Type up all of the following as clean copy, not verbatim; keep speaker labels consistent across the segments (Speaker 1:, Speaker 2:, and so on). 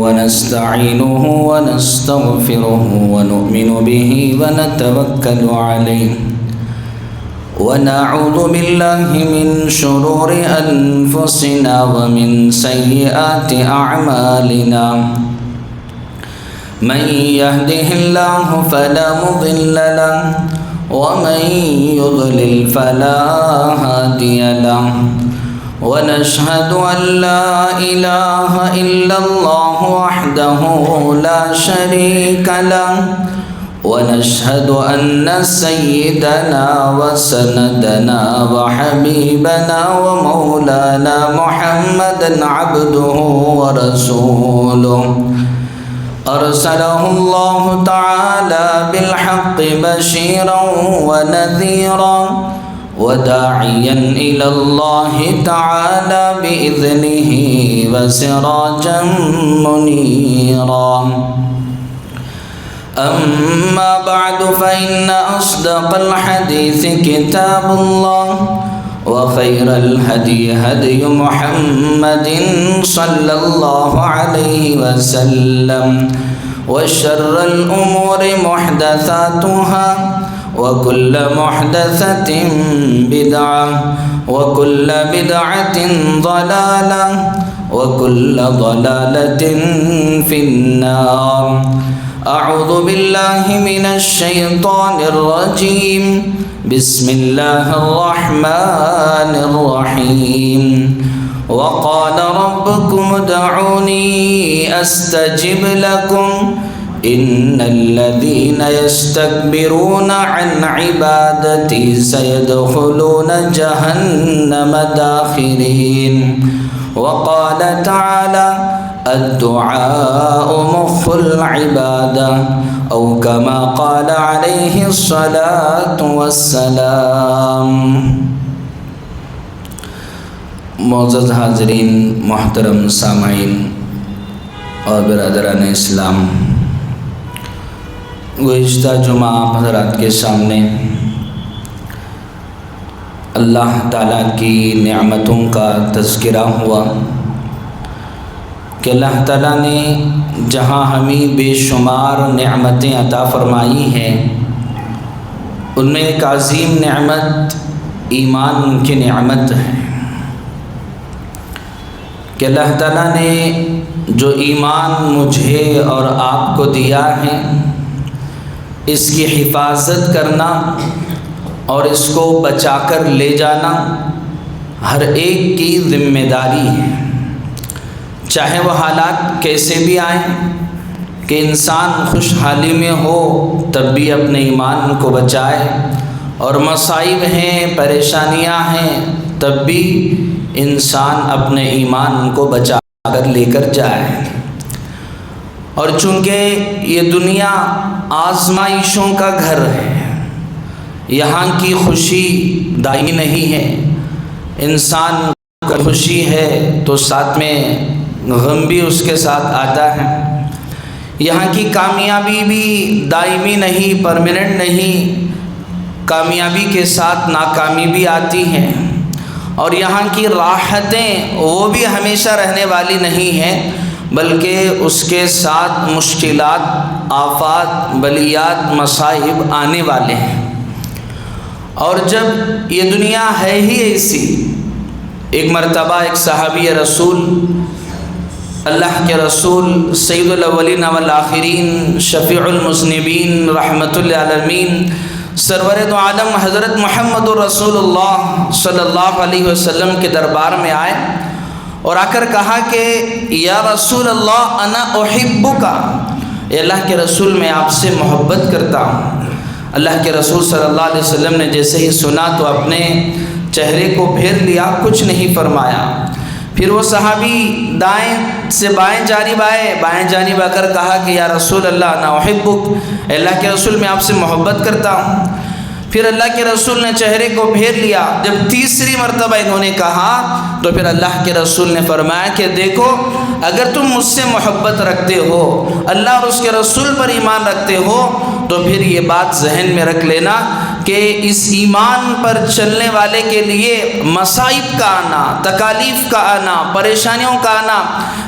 Speaker 1: ونستعينه ونستغفره ونؤمن به ونتوكل عليه ونعوذ بالله من شرور أنفسنا ومن سيئات أعمالنا من يهده الله فلا مضل له ومن يضلل فلا هادي له ونشهد أن لا إله إلا الله وحده لا شريك له ونشهد أن سيدنا وسندنا وحبيبنا ومولانا محمدا عبده ورسوله أرسله الله تعالى بالحق بشيرا ونذيرا وداعيا إلى الله تعالى بإذنه وسراجا منيرا أما بعد فإن أصدق الحديث كتاب الله وخير الهدي هدي محمد صلى الله عليه وسلم وشر الأمور محدثاتها وكل محدثة بدعة وكل بدعة ضلالة وكل ضلالة في النار أعوذ بالله من الشيطان الرجيم بسم الله الرحمن الرحيم وقال ربكم ادعوني أستجب لكم إن الذين يستكبرون عن عبادتي سيدخلون جهنم داخرين وقال تعالى الدعاء مخ العبادة أو كما قال عليه الصلاة والسلام۔ معزز حاضرین، محترم سامعین اور برادران اسلام، گزشتہ جمعہ آپ حضرات کے سامنے اللہ تعالیٰ کی نعمتوں کا تذکرہ ہوا کہ اللہ تعالیٰ نے جہاں ہمیں بے شمار نعمتیں عطا فرمائی ہیں، ان میں ایک عظیم نعمت ایمان کی نعمت ہے کہ اللہ تعالیٰ نے جو ایمان مجھے اور آپ کو دیا ہے، اس کی حفاظت کرنا اور اس کو بچا کر لے جانا ہر ایک کی ذمہ داری ہے، چاہے وہ حالات کیسے بھی آئیں، کہ انسان خوشحالی میں ہو تب بھی اپنے ایمان کو بچائے، اور مصائب ہیں، پریشانیاں ہیں، تب بھی انسان اپنے ایمان کو بچا کر لے کر جائے۔ اور چونکہ یہ دنیا آزمائشوں کا گھر ہے، یہاں کی خوشی دائمی نہیں ہے، انسان کو خوشی ہے تو ساتھ میں غم بھی اس کے ساتھ آتا ہے، یہاں کی کامیابی بھی دائمی نہیں، پرماننٹ نہیں، کامیابی کے ساتھ ناکامی بھی آتی ہے، اور یہاں کی راحتیں وہ بھی ہمیشہ رہنے والی نہیں ہیں، بلکہ اس کے ساتھ مشکلات، آفات، بلیات، مصائب آنے والے ہیں۔ اور جب یہ دنیا ہے ہی ایسی، ایک مرتبہ ایک صحابی رسول، اللہ کے رسول، سید الاولین والآخرین، شفیع المذنبین، رحمت للعالمین، سرور دو عالم حضرت محمد رسول اللہ صلی اللہ علیہ وسلم کے دربار میں آئے اور آ کر کہا کہ یا رسول اللہ انا احبک، اے اللہ کے رسول میں آپ سے محبت کرتا ہوں۔ اللہ کے رسول صلی اللہ علیہ وسلم نے جیسے ہی سنا تو اپنے چہرے کو پھیر لیا، کچھ نہیں فرمایا۔ پھر وہ صحابی دائیں سے بائیں جانب آئے، بائیں جانب آ کر کہا کہ یا رسول اللہ انا احبک، اے اللہ کے رسول میں آپ سے محبت کرتا ہوں۔ پھر اللہ کے رسول نے چہرے کو پھیر لیا۔ جب تیسری مرتبہ انہوں نے کہا تو پھر اللہ کے رسول نے فرمایا کہ دیکھو، اگر تم مجھ سے محبت رکھتے ہو، اللہ اور اس کے رسول پر ایمان رکھتے ہو، تو پھر یہ بات ذہن میں رکھ لینا کہ اس ایمان پر چلنے والے کے لیے مصائب کا آنا، تکالیف کا آنا، پریشانیوں کا آنا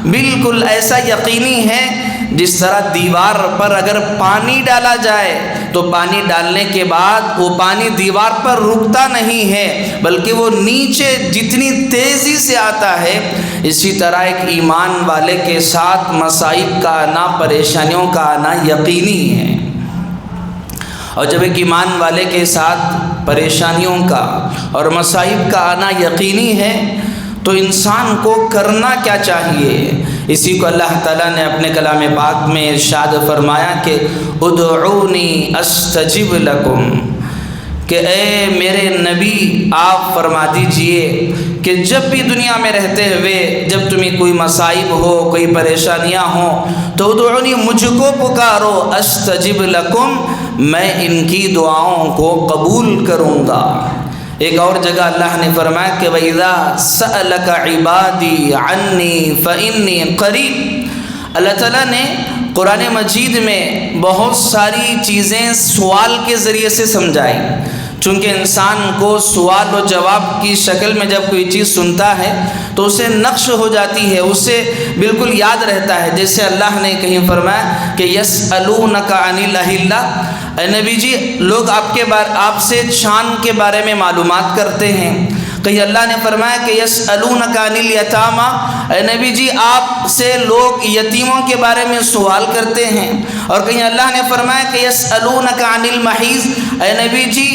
Speaker 1: بالکل ایسا یقینی ہے جس طرح دیوار پر اگر پانی ڈالا جائے تو پانی ڈالنے کے بعد وہ پانی دیوار پر رکتا نہیں ہے بلکہ وہ نیچے جتنی تیزی سے آتا ہے، اسی طرح ایک ایمان والے کے ساتھ مصائب کا آنا، پریشانیوں کا آنا یقینی ہے۔ اور جب ایک ایمان والے کے ساتھ پریشانیوں کا اور مصائب کا آنا یقینی ہے تو انسان کو کرنا کیا چاہیے؟ اسی کو اللہ تعالیٰ نے اپنے کلام پاک میں ارشاد فرمایا کہ ادعونی استجب لکم، کہ اے میرے نبی آپ فرما دیجئے کہ جب بھی دنیا میں رہتے ہوئے جب تمہیں کوئی مصائب ہو، کوئی پریشانیاں ہوں تو ادعونی، مجھ کو پکارو، استجب لکم، میں ان کی دعاؤں کو قبول کروں گا۔ ایک اور جگہ اللہ نے فرمایا کہ وَإِذَا سَأَلَكَ عِبَادِي عَنِّي فَإِنِّي قَرِيب۔ اللہ تعالیٰ نے قرآن مجید میں بہت ساری چیزیں سوال کے ذریعے سے سمجھائی، چونکہ انسان کو سوال و جواب کی شکل میں جب کوئی چیز سنتا ہے تو اسے نقش ہو جاتی ہے، اسے بالکل یاد رہتا ہے۔ جیسے اللہ نے کہیں فرمایا کہ یسألونک عن الأہلہ، اے نبی جی لوگ آپ سے چاند کے بارے میں معلومات کرتے ہیں۔ کہیں اللہ نے فرمایا کہ یسألونک عن الیتامی، اے نبی جی آپ سے لوگ یتیموں کے بارے میں سوال کرتے ہیں۔ اور کہیں اللہ نے فرمایا کہ یسألونک عن المحیض، اے نبی جی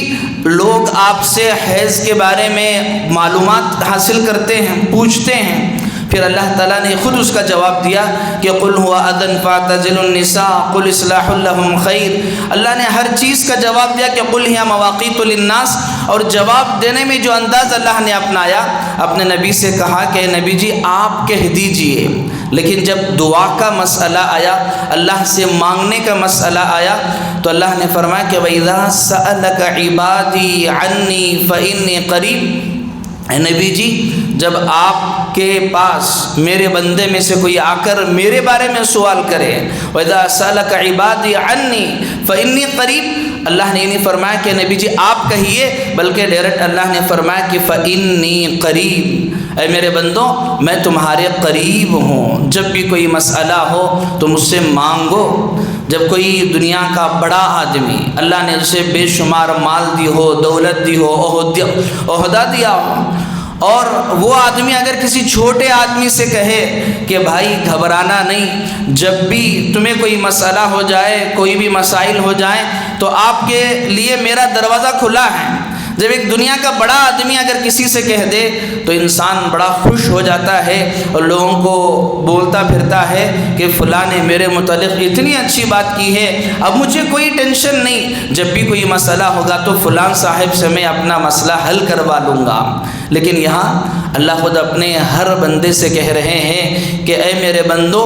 Speaker 1: لوگ آپ سے حیض کے بارے میں معلومات حاصل کرتے ہیں، پوچھتے ہیں۔ پھر اللہ تعالیٰ نے خود اس کا جواب دیا کہ قل هو اذى فاعتزلوا النساء قل اصلاح لهم خیر۔ اللہ نے ہر چیز کا جواب دیا کہ قل هي مواقیت للناس، اور جواب دینے میں جو انداز اللہ نے اپنایا، اپنے نبی سے کہا کہ نبی جی آپ کہہ دیجئے۔ لیکن جب دعا کا مسئلہ آیا، اللہ سے مانگنے کا مسئلہ آیا، تو اللہ نے فرمایا کہ وَإِذَا سَأَلَكَ عِبَادِي عَنِّي فَإِنِّي قَرِيب۔ اے نبی جی جب آپ کے پاس میرے بندے میں سے کوئی آ کر میرے بارے میں سوال کرے، وَإِذَا سَأَلَكَ عِبَادِي عَنِّي فَإِنِّي قَرِيب، اللہ نے نہیں فرمایا کہ نبی جی آپ کہیے، بلکہ ڈائریکٹ اللہ نے فرمایا کہ فَإِنِّي قَرِيب، اے میرے بندوں میں تمہارے قریب ہوں، جب بھی کوئی مسئلہ ہو تو مجھ سے مانگو۔ جب کوئی دنیا کا بڑا آدمی، اللہ نے اسے بے شمار مال دی ہو، دولت دی ہو، عہدہ دیا ہو، اور وہ آدمی اگر کسی چھوٹے آدمی سے کہے کہ بھائی گھبرانا نہیں، جب بھی تمہیں کوئی مسئلہ ہو جائے، کوئی بھی مسائل ہو جائیں تو آپ کے لیے میرا دروازہ کھلا ہے، جب ایک دنیا کا بڑا آدمی اگر کسی سے کہہ دے تو انسان بڑا خوش ہو جاتا ہے اور لوگوں کو بولتا پھرتا ہے کہ فلاں نے میرے متعلق اتنی اچھی بات کی ہے، اب مجھے کوئی ٹینشن نہیں، جب بھی کوئی مسئلہ ہوگا تو فلاں صاحب سے میں اپنا مسئلہ حل کروا لوں گا۔ لیکن یہاں اللہ خود اپنے ہر بندے سے کہہ رہے ہیں کہ اے میرے بندو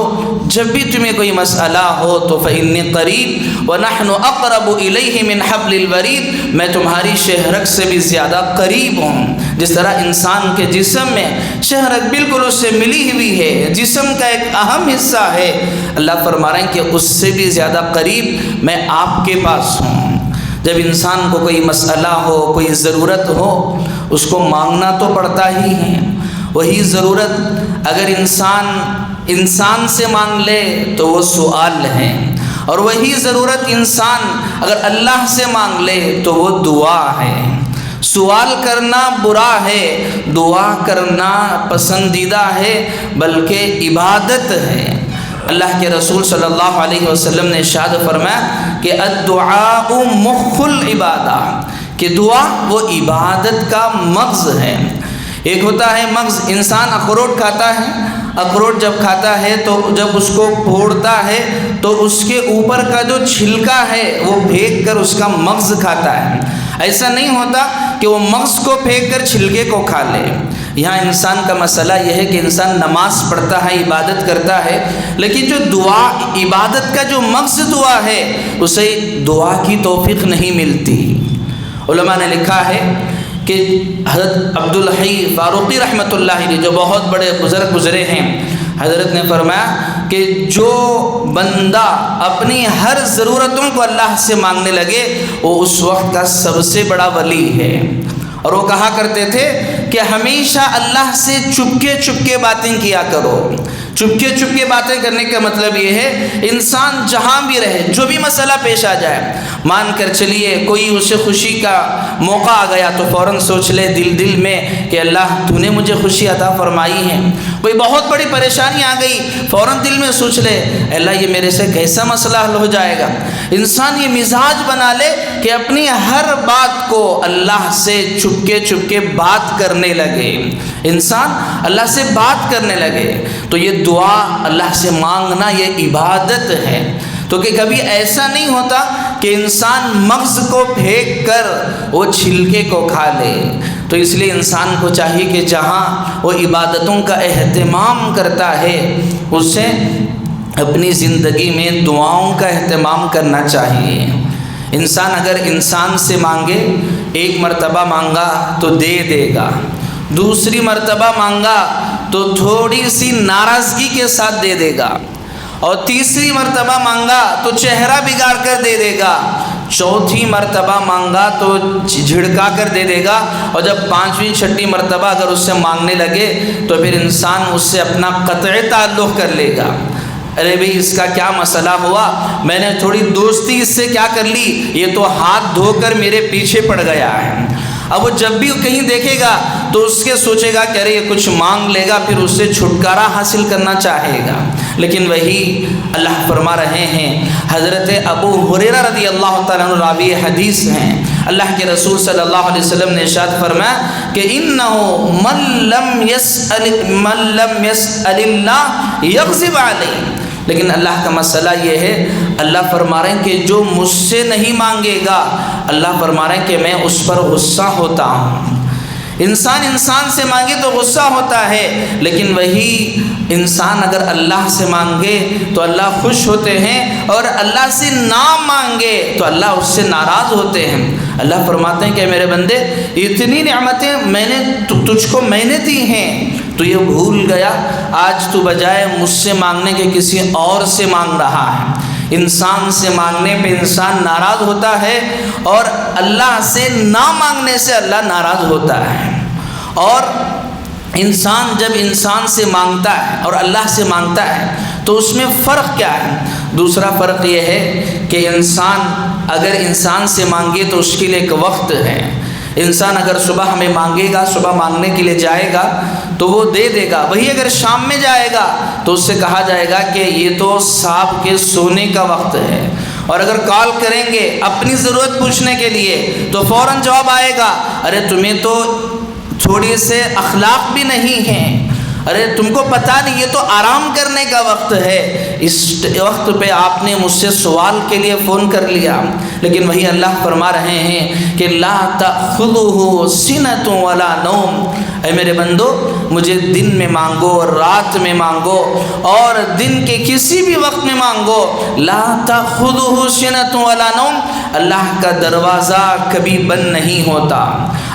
Speaker 1: جب بھی تمہیں کوئی مسئلہ ہو تو فإنی قریب ونحن اقرب الیہ من حبل الورید، میں تمہاری شہرک سے بھی زیادہ قریب ہوں۔ جس طرح انسان کے جسم میں شہرک بالکل اس سے ملی ہوئی ہے، جسم کا ایک اہم حصہ ہے، اللہ فرما رہے ہیں کہ اس سے بھی زیادہ قریب میں آپ کے پاس ہوں۔ جب انسان کو کوئی مسئلہ ہو، کوئی ضرورت ہو، اس کو مانگنا تو پڑتا ہی ہے۔ وہی ضرورت اگر انسان سے مانگ لے تو وہ سوال ہے، اور وہی ضرورت انسان اگر اللہ سے مانگ لے تو وہ دعا ہے۔ سوال کرنا برا ہے، دعا کرنا پسندیدہ ہے، بلکہ عبادت ہے۔ اللہ کے رسول صلی اللہ علیہ وسلم نے ارشاد فرمایا کہ الدعاء مخ العبادہ، کہ دعا وہ عبادت کا مغز ہے۔ ایک ہوتا ہے مغز، انسان اخروٹ کھاتا ہے، اخروٹ جب کھاتا ہے تو جب اس کو پھوڑتا ہے تو اس کے اوپر کا جو چھلکا ہے وہ پھینک کر اس کا مغز کھاتا ہے۔ ایسا نہیں ہوتا کہ وہ مغز کو پھینک کر چھلکے کو کھا لے۔ یہاں انسان کا مسئلہ یہ ہے کہ انسان نماز پڑھتا ہے، عبادت کرتا ہے، لیکن جو دعا، عبادت کا جو مغز دعا ہے، اسے دعا کی توفیق نہیں ملتی۔ علماء نے لکھا ہے کہ حضرت عبدالحی فاروقی رحمۃ اللہ علیہ جو بہت بڑے بزرگ گزرے ہیں، حضرت نے فرمایا کہ جو بندہ اپنی ہر ضرورتوں کو اللہ سے مانگنے لگے وہ اس وقت کا سب سے بڑا ولی ہے۔ اور وہ کہا کرتے تھے کہ ہمیشہ اللہ سے چپکے چپکے باتیں کیا کرو۔ چپکے چپکے باتیں کرنے کا مطلب یہ ہے انسان جہاں بھی رہے، جو بھی مسئلہ پیش آ جائے، مان کر چلیے کوئی اسے خوشی کا موقع آ گیا تو فوراً سوچ لے دل میں کہ اللہ تو نے مجھے خوشی عطا فرمائی ہے۔ کوئی بہت بڑی پریشانی آ گئی، فوراً دل میں سوچ لے اللہ یہ میرے سے کیسا مسئلہ حل ہو جائے گا۔ انسان یہ مزاج بنا لے کہ اپنی ہر بات کو اللہ سے چپکے چپکے بات کرنے لگے، انسان اللہ سے بات کرنے لگے، تو یہ دعا اللہ سے مانگنا یہ عبادت ہے۔ تو کہ کبھی ایسا نہیں ہوتا کہ انسان مغز کو پھینک کر وہ چھلکے کو کھا لے۔ تو اس لیے انسان کو چاہیے کہ جہاں وہ عبادتوں کا اہتمام کرتا ہے اسے اپنی زندگی میں دعاؤں کا اہتمام کرنا چاہیے۔ انسان اگر انسان سے مانگے، ایک مرتبہ مانگا تو دے دے گا، دوسری مرتبہ مانگا تو تھوڑی سی ناراضگی کے ساتھ دے دے گا، اور تیسری مرتبہ مانگا تو چہرہ بگاڑ کر دے دے گا، چوتھی مرتبہ مانگا تو جھڑکا کر دے دے گا، اور جب پانچویں چھٹی مرتبہ اگر اس سے مانگنے لگے تو پھر انسان اس سے اپنا قطعی تعلق کر لے گا۔ ارے بھئی اس کا کیا مسئلہ ہوا، میں نے تھوڑی دوستی اس سے کیا کر لی، یہ تو ہاتھ دھو کر میرے پیچھے پڑ گیا ہے۔ اب وہ جب بھی کہیں دیکھے گا تو اس کے سوچے گا کہ ارے یہ کچھ مانگ لے گا، پھر اس سے چھٹکارا حاصل کرنا چاہے گا۔ لیکن وہی اللہ فرما رہے ہیں، حضرت ابو ہریرہ رضی اللہ تعالیٰ عنہ راوی حدیث ہیں، اللہ کے رسول صلی اللہ علیہ وسلم نے ارشاد فرمایا کہ انہ من لم يسأل اللہ یغضب علیہ۔ لیکن اللہ کا مسئلہ یہ ہے، اللہ فرما رہے ہیں کہ جو مجھ سے نہیں مانگے گا، اللہ فرما رہے ہیں کہ میں اس پر غصہ ہوتا ہوں۔ انسان سے مانگے تو غصہ ہوتا ہے، لیکن وہی انسان اگر اللہ سے مانگے تو اللہ خوش ہوتے ہیں، اور اللہ سے نہ مانگے تو اللہ اس سے ناراض ہوتے ہیں۔ اللہ فرماتے ہیں کہ میرے بندے اتنی نعمتیں تجھ کو میں نے دی ہیں، تو یہ بھول گیا، آج تو بجائے مجھ سے مانگنے کے کسی اور سے مانگ رہا ہے۔ انسان سے مانگنے پہ انسان ناراض ہوتا ہے، اور اللہ سے نہ مانگنے سے اللہ ناراض ہوتا ہے۔ اور انسان جب انسان سے مانگتا ہے اور اللہ سے مانگتا ہے تو اس میں فرق کیا ہے؟ دوسرا فرق یہ ہے کہ انسان اگر انسان سے مانگے تو اس کے لیے ایک وقت ہے۔ انسان اگر صبح ہمیں مانگے گا، صبح مانگنے کے لیے جائے گا تو وہ دے دے گا، وہی اگر شام میں جائے گا تو اس سے کہا جائے گا کہ یہ تو صاحب کے سونے کا وقت ہے۔ اور اگر کال کریں گے اپنی ضرورت پوچھنے کے لیے تو فوراً جواب آئے گا، ارے تمہیں تو تھوڑے سے اخلاق بھی نہیں ہیں، ارے تم کو پتہ نہیں یہ تو آرام کرنے کا وقت ہے، اس وقت پہ آپ نے مجھ سے سوال کے لیے فون کر لیا۔ لیکن وہی اللہ فرما رہے ہیں کہ لا تأخذہ سنۃ ولا نوم، اے میرے بندو مجھے دن میں مانگو، رات میں مانگو، اور دن کے کسی بھی وقت میں مانگو، لا تأخذہ سنۃ ولا نوم، اللہ کا دروازہ کبھی بند نہیں ہوتا،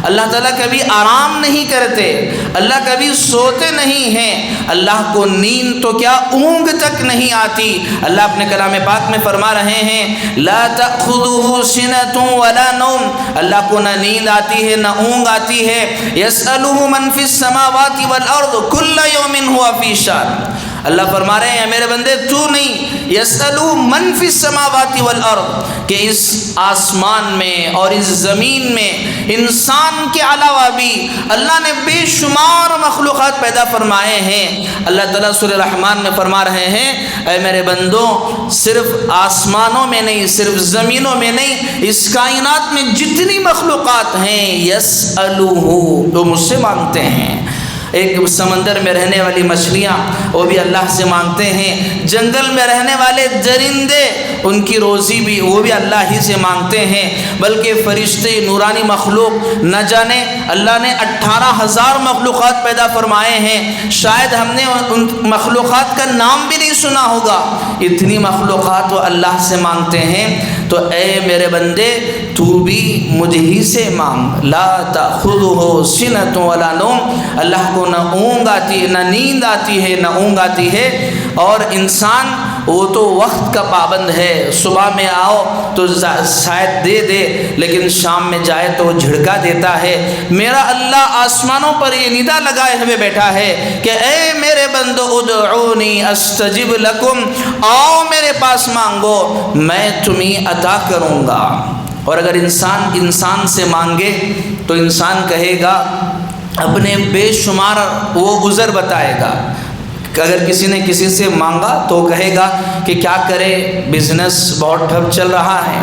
Speaker 1: اللہ تعالیٰ کبھی آرام نہیں کرتے، اللہ کبھی سوتے نہیں ہیں، اللہ کو نیند تو کیا اونگ تک نہیں آتی۔ اللہ اپنے کلام پاک میں فرما رہے ہیں لا تأخذہ سنۃ ولا نوم، اللہ کو نہ نیند آتی ہے نہ اونگ آتی ہے، یسألہ من فی السماوات والارض کل یوم ہوا فی شان۔ اللہ فرما رہے ہیں میرے بندے تو نہیں، یسألہ من فی السماوات والارض، کہ اس آسمان میں اور اس زمین میں انسان کے علاوہ بھی اللہ نے بے شمار مخلوقات پیدا فرمائے ہیں۔ اللہ تعالیٰ سورہ رحمان میں فرما رہے ہیں اے میرے بندوں صرف آسمانوں میں نہیں، صرف زمینوں میں نہیں، اس کائنات میں جتنی مخلوقات ہیں یسألہ، وہ مجھ سے مانگتے ہیں۔ ایک سمندر میں رہنے والی مچھلیاں وہ بھی اللہ سے مانگتے ہیں، جنگل میں رہنے والے درندے ان کی روزی بھی وہ بھی اللہ ہی سے مانگتے ہیں، بلکہ فرشتے نورانی مخلوق نہ جانے اللہ نے 18,000 مخلوقات پیدا فرمائے ہیں، شاید ہم نے ان مخلوقات کا نام بھی نہیں سنا ہوگا، اتنی مخلوقات وہ اللہ سے مانگتے ہیں۔ تو اے میرے بندے تو بھی مجھ ہی سے مانگ. لا تأخذہ سنۃ ولا نوم، اللہ کو نہ اونگ آتی ہے، نہ نیند آتی ہے، نہ اونگ آتی ہے. اور انسان وہ تو وقت کا پابند ہے، صبح میں آؤ تو شاید دے دے، لیکن شام میں جائے تو جھڑکا دیتا ہے. میرا اللہ آسمانوں پر یہ ندا لگائے ہوئے بیٹھا ہے کہ اے میرے بندو ادعونی استجب لکم، آؤ میرے پاس مانگو میں تمہیں عطا کروں گا. اور اگر انسان سے مانگے تو انسان کہے گا، اپنے بے شمار وہ عذر بتائے گا. اگر کسی نے کسی سے مانگا تو کہے گا کہ کیا کرے، بزنس بہت ٹھپ چل رہا ہے،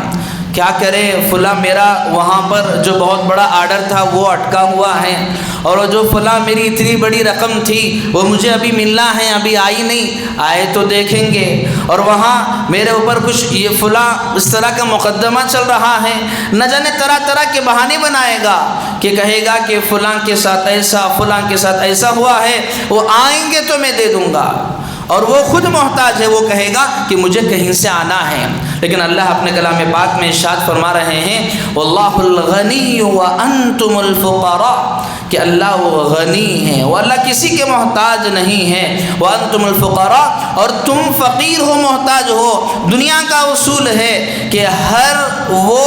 Speaker 1: کیا کرے فلاں میرا وہاں پر جو بہت بڑا آرڈر تھا وہ اٹکا ہوا ہے، اور جو فلاں میری اتنی بڑی رقم تھی وہ مجھے ابھی ملنا ہے، ابھی آئی نہیں، آئے تو دیکھیں گے، اور وہاں میرے اوپر کچھ یہ فلاں اس طرح کا مقدمہ چل رہا ہے. نہ جانے طرح طرح کے بہانے بنائے گا کہ کہے گا کہ فلاں کے ساتھ ایسا، فلاں کے ساتھ ایسا ہوا ہے، وہ آئیں گے تو میں دے دوں گا. اور وہ خود محتاج ہے، وہ کہے گا کہ مجھے کہیں سے آنا ہے. لیکن اللہ اپنے کلام پاک میں ارشاد فرما رہے ہیں واللہ الغنی وانتم الفقراء، کہ اللہ وہ غنی ہے، وہ اللہ کسی کے محتاج نہیں ہے. وانتم الفقراء، اور تم فقیر ہو، محتاج ہو. دنیا کا اصول ہے کہ ہر وہ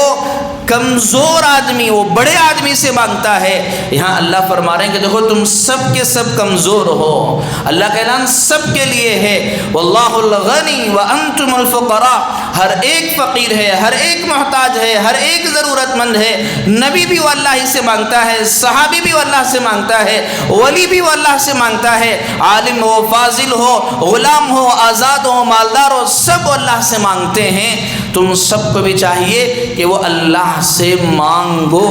Speaker 1: کمزور آدمی وہ بڑے آدمی سے مانگتا ہے. یہاں اللہ فرما رہے ہیں کہ دیکھو تم سب کے سب کمزور ہو، اللہ کا اعلان سب کے لیے ہے. واللہ الغنی وانتم الفقراء، ہر ایک فقیر ہے، ہر ایک محتاج ہے، ہر ایک ضرورت مند ہے. نبی بھی وہ اللہ ہی سے مانگتا ہے، صحابی بھی وہ اللہ سے مانگتا ہے، ولی بھی وہ اللہ سے مانگتا ہے. عالم ہو، فاضل ہو، غلام ہو، آزاد ہو، مالدار ہو، سب اللہ سے مانگتے ہیں. تم سب کو بھی چاہیے کہ وہ اللہ سے مانگو.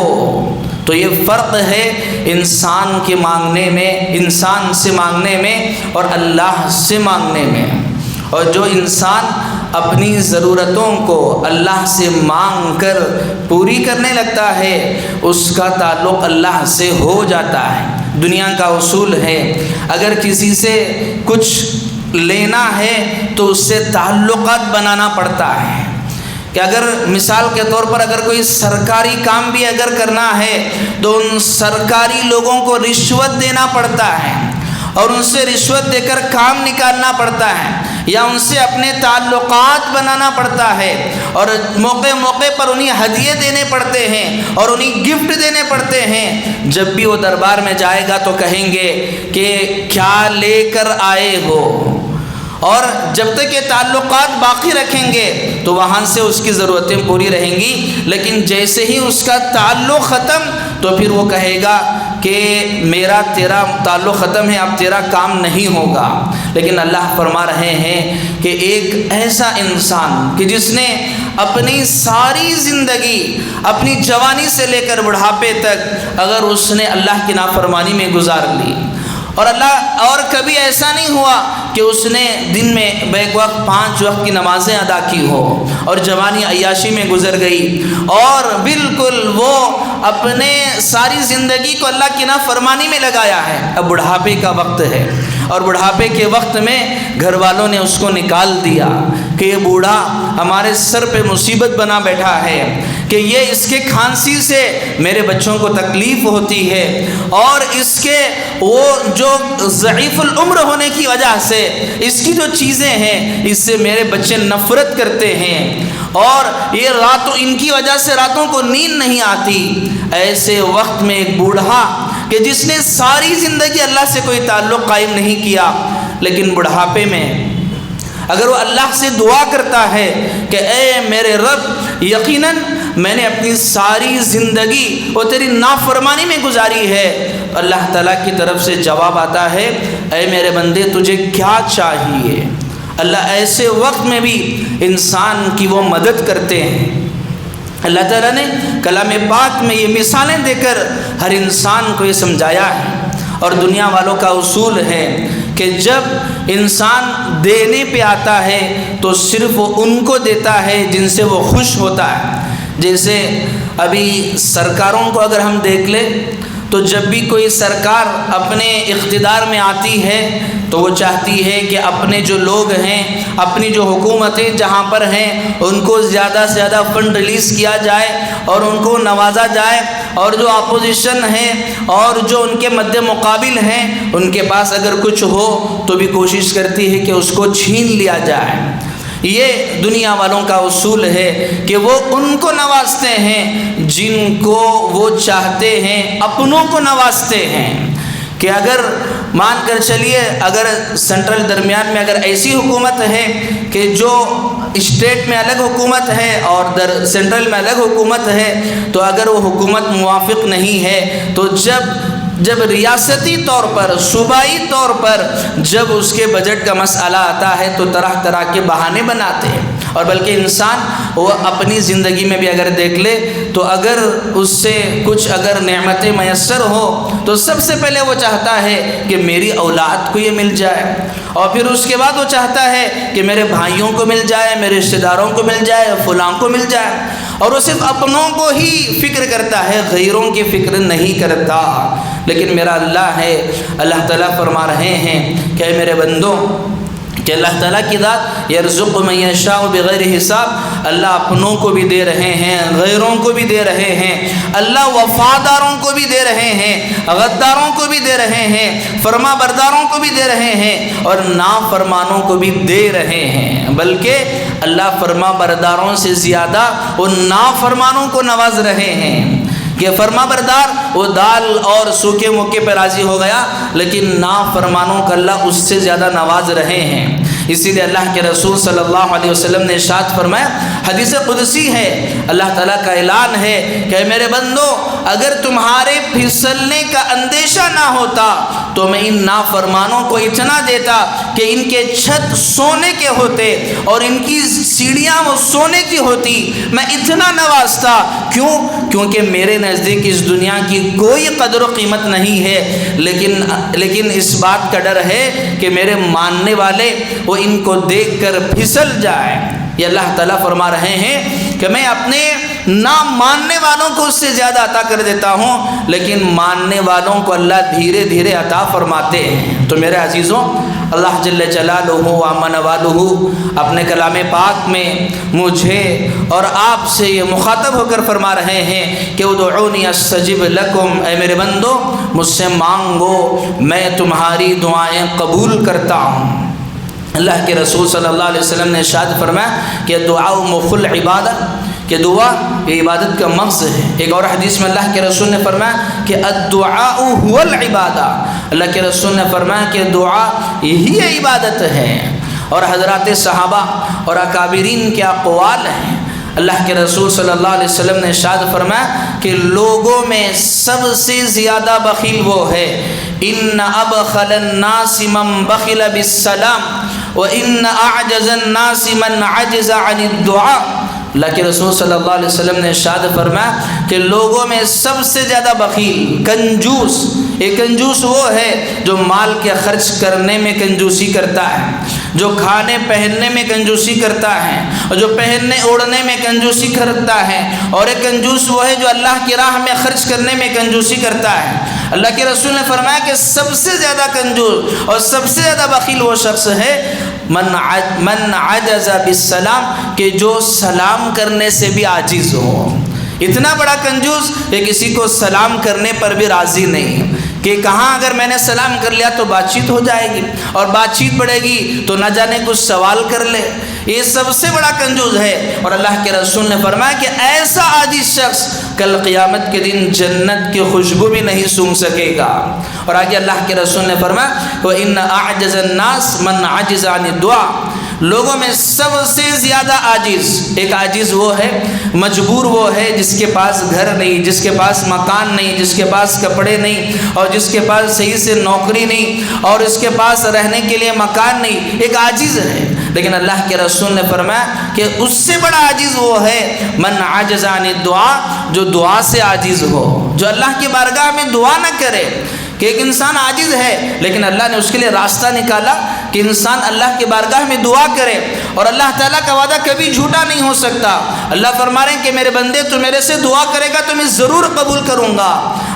Speaker 1: تو یہ فرق ہے انسان کے مانگنے میں، انسان سے مانگنے میں اور اللہ سے مانگنے میں. اور جو انسان اپنی ضرورتوں کو اللہ سے مانگ کر پوری کرنے لگتا ہے اس کا تعلق اللہ سے ہو جاتا ہے. دنیا کا اصول ہے اگر کسی سے کچھ لینا ہے تو اس سے تعلقات بنانا پڑتا ہے. کہ اگر مثال کے طور پر اگر کوئی سرکاری کام بھی اگر کرنا ہے تو ان سرکاری لوگوں کو رشوت دینا پڑتا ہے، اور ان سے رشوت دے کر کام نکالنا پڑتا ہے، یا ان سے اپنے تعلقات بنانا پڑتا ہے، اور موقع موقع پر انہیں ہدیے دینے پڑتے ہیں اور انہیں گفٹ دینے پڑتے ہیں. جب بھی وہ دربار میں جائے گا تو کہیں گے کہ کیا لے کر آئے ہو، اور جب تک یہ تعلقات باقی رکھیں گے تو وہاں سے اس کی ضرورتیں پوری رہیں گی. لیکن جیسے ہی اس کا تعلق ختم تو پھر وہ کہے گا کہ میرا تیرا تعلق ختم ہے، اب تیرا کام نہیں ہوگا. لیکن اللہ فرما رہے ہیں کہ ایک ایسا انسان کہ جس نے اپنی ساری زندگی اپنی جوانی سے لے کر بڑھاپے تک اگر اس نے اللہ کی نافرمانی میں گزار لی، اور کبھی ایسا نہیں ہوا کہ اس نے دن میں بیک وقت 5 وقت کی نمازیں ادا کی ہو اور جوانی عیاشی میں گزر گئی، اور بالکل وہ اپنے ساری زندگی کو اللہ کی نافرمانی میں لگایا ہے. اب بڑھاپے کا وقت ہے اور بڑھاپے کے وقت میں گھر والوں نے اس کو نکال دیا کہ یہ بوڑھا ہمارے سر پہ مصیبت بنا بیٹھا ہے، کہ یہ اس کے کھانسی سے میرے بچوں کو تکلیف ہوتی ہے، اور اس کے وہ جو ضعیف العمر ہونے کی وجہ سے اس کی جو چیزیں ہیں اس سے میرے بچے نفرت کرتے ہیں، اور یہ راتوں ان کی وجہ سے راتوں کو نیند نہیں آتی. ایسے وقت میں ایک بوڑھا کہ جس نے ساری زندگی اللہ سے کوئی تعلق قائم نہیں کیا، لیکن بڑھاپے میں اگر وہ اللہ سے دعا کرتا ہے کہ اے میرے رب یقیناً میں نے اپنی ساری زندگی وہ تیری نافرمانی میں گزاری ہے، اللہ تعالیٰ کی طرف سے جواب آتا ہے اے میرے بندے تجھے کیا چاہیے. اللہ ایسے وقت میں بھی انسان کی وہ مدد کرتے ہیں. اللہ تعالیٰ نے کلام پاک میں یہ مثالیں دے کر ہر انسان کو یہ سمجھایا ہے. اور دنیا والوں کا اصول ہے کہ جب انسان دینے پہ آتا ہے تو صرف وہ ان کو دیتا ہے جن سے وہ خوش ہوتا ہے. جیسے ابھی سرکاروں کو اگر ہم دیکھ لیں تو جب بھی کوئی سرکار اپنے اقتدار میں آتی ہے تو وہ چاہتی ہے کہ اپنے جو لوگ ہیں، اپنی جو حکومتیں جہاں پر ہیں، ان کو زیادہ سے زیادہ فنڈ ریلیز کیا جائے اور ان کو نوازا جائے، اور جو اپوزیشن ہے اور جو ان کے مد مقابل ہیں ان کے پاس اگر کچھ ہو تو بھی کوشش کرتی ہے کہ اس کو چھین لیا جائے۔ یہ دنیا والوں کا اصول ہے کہ وہ ان کو نوازتے ہیں جن کو وہ چاہتے ہیں، اپنوں کو نوازتے ہیں۔ کہ اگر مان کر چلیے اگر سینٹرل درمیان میں اگر ایسی حکومت ہے کہ جو اسٹیٹ میں الگ حکومت ہے اور سینٹرل میں الگ حکومت ہے، تو اگر وہ حکومت موافق نہیں ہے تو جب ریاستی طور پر، صوبائی طور پر جب اس کے بجٹ کا مسئلہ آتا ہے تو طرح طرح کے بہانے بناتے ہیں۔ اور بلکہ انسان وہ اپنی زندگی میں بھی اگر دیکھ لے تو اگر اس سے کچھ اگر نعمتیں میسر ہو تو سب سے پہلے وہ چاہتا ہے کہ میری اولاد کو یہ مل جائے، اور پھر اس کے بعد وہ چاہتا ہے کہ میرے بھائیوں کو مل جائے، میرے رشتہ داروں کو مل جائے، فلاں کو مل جائے، اور وہ صرف اپنوں کو ہی فکر کرتا ہے، غیروں کی فکر نہیں کرتا۔ لیکن میرا اللہ ہے، اللہ تعالیٰ فرما رہے ہیں کہ اے میرے بندوں، کہ اللہ تعالیٰ کی ذات یرزق من یشاء بغیر حساب، اللہ اپنوں کو بھی دے رہے ہیں، غیروں کو بھی دے رہے ہیں، اللہ وفاداروں کو بھی دے رہے ہیں، غداروں کو بھی دے رہے ہیں، فرما برداروں کو بھی دے رہے ہیں، اور نافرمانوں کو بھی دے رہے ہیں۔ بلکہ اللہ فرما برداروں سے زیادہ ان نافرمانوں کو نواز رہے ہیں کہ فرما بردار وہ دال اور سوکھے موقع پہ راضی ہو گیا، لیکن نافرمانوں کا اللہ اس سے زیادہ نواز رہے ہیں۔ اسی لیے اللہ کے رسول صلی اللہ علیہ وسلم نے ارشاد فرمایا، حدیث قدسی ہے، اللہ تعالیٰ کا اعلان ہے کہ میرے بندو، اگر تمہارے پھسلنے کا اندیشہ نہ ہوتا تو میں ان نافرمانوں کو اتنا دیتا کہ ان کے چھت سونے کے ہوتے اور ان کی سیڑھیاں وہ سونے کی ہوتی، میں اتنا نوازتا۔ کیونکہ میرے نزدیک اس دنیا کی کوئی قدر و قیمت نہیں ہے، لیکن اس بات کا ڈر ہے کہ میرے ماننے والے وہ ان کو دیکھ کر پھسل جائیں۔ یہ اللہ تعالیٰ فرما رہے ہیں کہ میں اپنے نہ ماننے والوں کو اس سے زیادہ عطا کر دیتا ہوں، لیکن ماننے والوں کو اللہ دھیرے دھیرے عطا فرماتے ہیں۔ تو میرے عزیزوں، اللہ جل جلالہ و عم نوالہ اپنے کلام پاک میں مجھے اور آپ سے یہ مخاطب ہو کر فرما رہے ہیں کہ ادعونی استجب لکم، اے میرے بندو مجھ سے مانگو، میں تمہاری دعائیں قبول کرتا ہوں۔ اللہ کے رسول صلی اللہ علیہ وسلم نے ارشاد فرمایا کہ دعا مخ العبادہ، کہ دعا یہ عبادت کا مغز ہے۔ ایک اور حدیث میں اللہ کے رسول نے فرمایا کہ الدعاء هو العبادہ، اللہ کے رسول نے فرمایا کہ دعا یہی عبادت ہے۔ اور حضرات صحابہ اور اکابرین کے اقوال ہیں، اللہ کے رسول صلی اللہ علیہ وسلم نے ارشاد فرمایا کہ لوگوں میں سب سے زیادہ بخیل وہ ہے، ان ابخل الناس من بخل بالسلام وان اعجز الناس من عجز عن الدعاء۔ اللہ کے رسول صلی اللہ علیہ وسلم نے ارشاد فرمایا کہ لوگوں میں سب سے زیادہ بخیل، کنجوس، ایک کنجوس وہ ہے جو مال کے خرچ کرنے میں کنجوسی کرتا ہے، جو کھانے پہننے میں کنجوسی کرتا ہے، اور جو پہننے اوڑھنے میں کنجوسی کرتا ہے، اور ایک کنجوس وہ ہے جو اللہ کی راہ میں خرچ کرنے میں کنجوسی کرتا ہے۔ اللہ کے رسول نے فرمایا کہ سب سے زیادہ کنجوس اور سب سے زیادہ بخیل وہ شخص ہے من عجز بالسلام، کہ جو سلام کرنے سے بھی عاجز ہو۔ اتنا بڑا کنجوس کہ کسی کو سلام کرنے پر بھی راضی نہیں، کہ کہاں اگر میں نے سلام کر لیا تو بات چیت ہو جائے گی، اور بات چیت بڑھے گی تو نہ جانے کچھ سوال کر لے۔ یہ سب سے بڑا کنجوس ہے۔ اور اللہ کے رسول نے فرمایا کہ ایسا عاجز شخص کل قیامت کے دن جنت کی خوشبو بھی نہیں سونگھ سکے گا۔ اور آگے اللہ کے رسول نے فرمایا وَإِنَّ أَعْجَزَ النَّاسِ مَنْ عَجِزَ عَنِ الدُّعَاءِ، لوگوں میں سب سے زیادہ عاجز، ایک عاجز وہ ہے، مجبور وہ ہے جس کے پاس گھر نہیں، جس کے پاس مکان نہیں، جس کے پاس کپڑے نہیں، اور جس کے پاس صحیح سے نوکری نہیں، اور اس کے پاس رہنے کے لیے مکان نہیں، ایک عاجز ہے۔ لیکن اللہ کے رسول نے فرمایا کہ اس سے بڑا عاجز وہ ہے من عجز عن الدعاء، جو دعا سے عاجز ہو، جو اللہ کی بارگاہ میں دعا نہ کرے۔ کہ ایک انسان عاجز ہے لیکن اللہ نے اس کے لیے راستہ نکالا کہ انسان اللہ کی بارگاہ میں دعا کرے، اور اللہ تعالیٰ کا وعدہ کبھی جھوٹا نہیں ہو سکتا۔ اللہ فرما رہے ہیں کہ میرے بندے تو میرے سے دعا کرے گا تو میں ضرور قبول کروں گا۔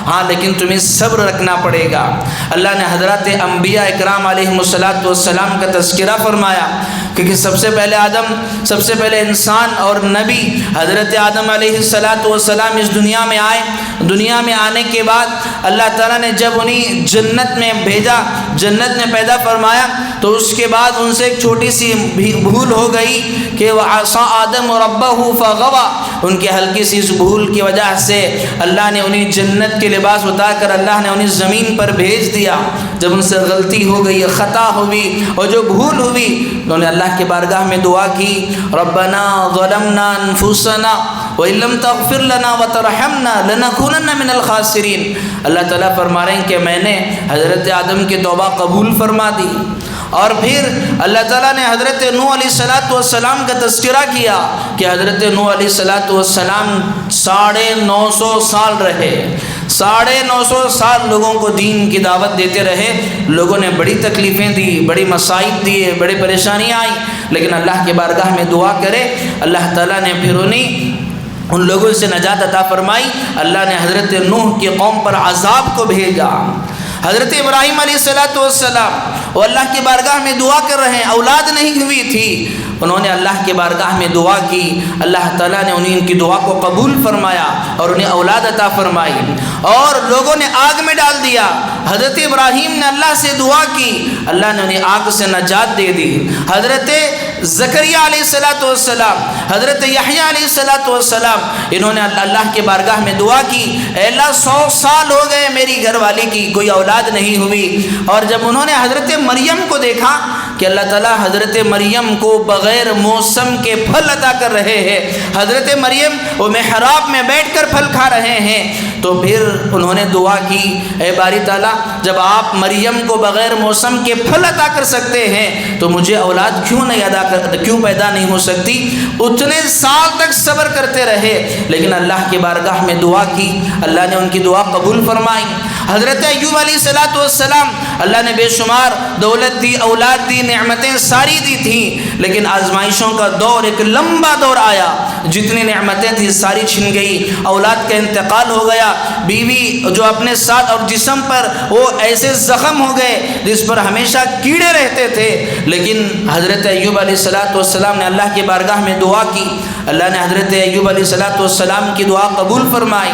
Speaker 1: ہاں لیکن تمہیں صبر رکھنا پڑے گا۔ اللہ نے حضرات انبیاء اکرام علیہم السلام کا تذکرہ فرمایا، کیونکہ سب سے پہلے انسان اور نبی حضرت آدم علیہ السلام اس دنیا میں آئے۔ دنیا میں آنے کے بعد اللہ تعالیٰ نے جب انہیں جنت میں بھیجا، جنت میں پیدا فرمایا، تو اس کے بعد ان سے ایک چھوٹی سی بھول ہو گئی کہ وَعَصَىٰ آدَمُ رَبَّهُ فَغَوَىٰ، ان کے ہلکی سی اس بھول کی وجہ سے اللہ نے انہیں جنت کے لباس اتار کر اللہ نے انہیں زمین پر بھیج دیا۔ جب ان سے غلطی ہو گئی، خطا ہوئی اور جو بھول ہوئی، انہوں نے اللہ کے بارگاہ میں دعا کی، ربنا ظلمنا انفسنا وَإِن لَّمْ تَغْفِرْ لَنَا وَتَرْحَمْنَا لَنَكُونَنَّ مِنَ الْخَاسِرِينَ۔ اللہ تعالیٰ فرما رہے ہیں کہ میں نے حضرت آدم کی توبہ قبول فرما دی۔ اور پھر اللہ تعالیٰ نے حضرت نوح علیہ السلام کا تذکرہ کیا کہ حضرت نوح علیہ السلام 950 سال رہے، 950 سال لوگوں کو دین کی دعوت دیتے رہے۔ لوگوں نے بڑی تکلیفیں دی، بڑی مصائب دیے، بڑی پریشانیاں آئیں، لیکن اللہ کے بارگاہ میں دعا کرے، اللہ تعالیٰ نے پھر ان لوگوں سے نجات عطا فرمائی۔ اللہ نے حضرت نوح کی قوم پر عذاب کو بھیجا۔ حضرت ابراہیم علیہ السلام وہ اللہ کی بارگاہ میں دعا کر رہے ہیں، اولاد نہیں ہوئی تھی، انہوں نے اللہ کی بارگاہ میں دعا کی، اللہ تعالیٰ نے ان کی دعا کو قبول فرمایا اور انہیں اولاد عطا فرمائی، اور لوگوں نے آگ میں ڈال دیا۔ حضرت ابراہیم نے اللہ سے دعا کی، اللہ نے انہیں آگ سے نجات دے دی۔ حضرت زکریہ علیہ السلام، حضرت یحییٰ علیہ السلام، انہوں نے اللہ کے بارگاہ میں دعا کی، اے اللہ 100 سال ہو گئے میری گھر والی کی کوئی اولاد نہیں ہوئی۔ اور جب انہوں نے حضرت مریم کو دیکھا کہ اللہ تعالیٰ حضرت مریم کو بغیر موسم کے پھل عطا کر رہے ہیں، حضرت مریم وہ محراب میں بیٹھ کر پھل کھا رہے ہیں، تو پھر انہوں نے دعا کی، اے باری تعالیٰ جب آپ مریم کو بغیر موسم کے پھل عطا کر سکتے ہیں تو مجھے اولاد کیوں پیدا نہیں ہو سکتی؟ اتنے سال تک صبر کرتے رہے، لیکن اللہ کی بارگاہ میں دعا کی، اللہ نے ان کی دعا قبول فرمائی۔ حضرت ایوب علیہ السلام، اللہ نے بے شمار دولت دی، اولاد دی، نعمتیں ساری دی تھیں، لیکن آزمائشوں کا دور، ایک لمبا دور آیا، جتنی نعمتیں تھیں ساری چھن گئی، اولاد کا انتقال ہو گیا، بیوی جو اپنے ساتھ اور جسم پر وہ ایسے زخم ہو گئے جس پر ہمیشہ کیڑے رہتے تھے، لیکن حضرت ایوب علیہ السلام نے اللہ کی بارگاہ میں دعا کی، اللہ نے حضرت ایوب علیہ السلام کی دعا قبول فرمائی۔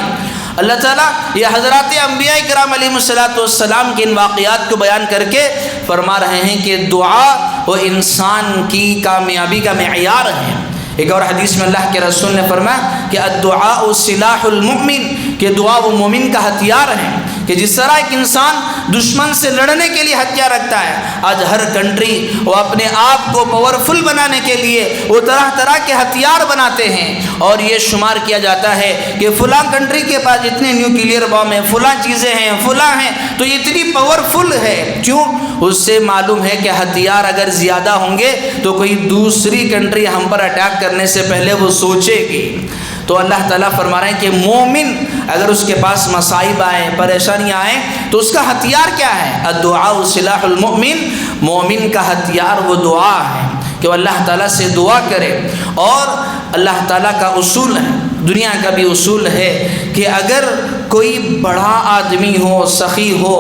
Speaker 1: اللہ تعالیٰ یہ حضرات انبیاء کرام علیہ السلام کے ان واقعات کو بیان کر کے فرما رہے ہیں کہ دعا وہ انسان کی کامیابی کا معیار ہے۔ ایک اور حدیث میں اللہ کے رسول نے فرمایا کہ الدعاء سلاح المؤمن، کہ دعا وہ مومن کا ہتھیار ہے، کہ جس طرح ایک انسان دشمن سے لڑنے کے لیے ہتھیار رکھتا ہے، آج ہر کنٹری وہ اپنے آپ کو پاورفل بنانے کے لیے وہ طرح طرح کے ہتھیار بناتے ہیں، اور یہ شمار کیا جاتا ہے کہ فلاں کنٹری کے پاس اتنے نیوکلیئر بم ہیں، فلاں چیزیں ہیں، فلاں ہیں، تو یہ اتنی پاورفل ہے۔ کیوں؟ اس سے معلوم ہے کہ ہتھیار اگر زیادہ ہوں گے تو کوئی دوسری کنٹری ہم پر اٹیک کرنے سے پہلے وہ سوچے گی۔ تو اللہ تعالیٰ فرما رہے ہیں کہ مومن اگر اس کے پاس مصائب آئیں، پریشانیاں آئیں، تو اس کا ہتھیار کیا ہے؟ الدعاء سلاح المؤمن، مومن کا ہتھیار وہ دعا ہے کہ وہ اللہ تعالیٰ سے دعا کرے۔ اور اللہ تعالیٰ کا اصول ہے، دنیا کا بھی اصول ہے کہ اگر کوئی بڑا آدمی ہو، سخی ہو،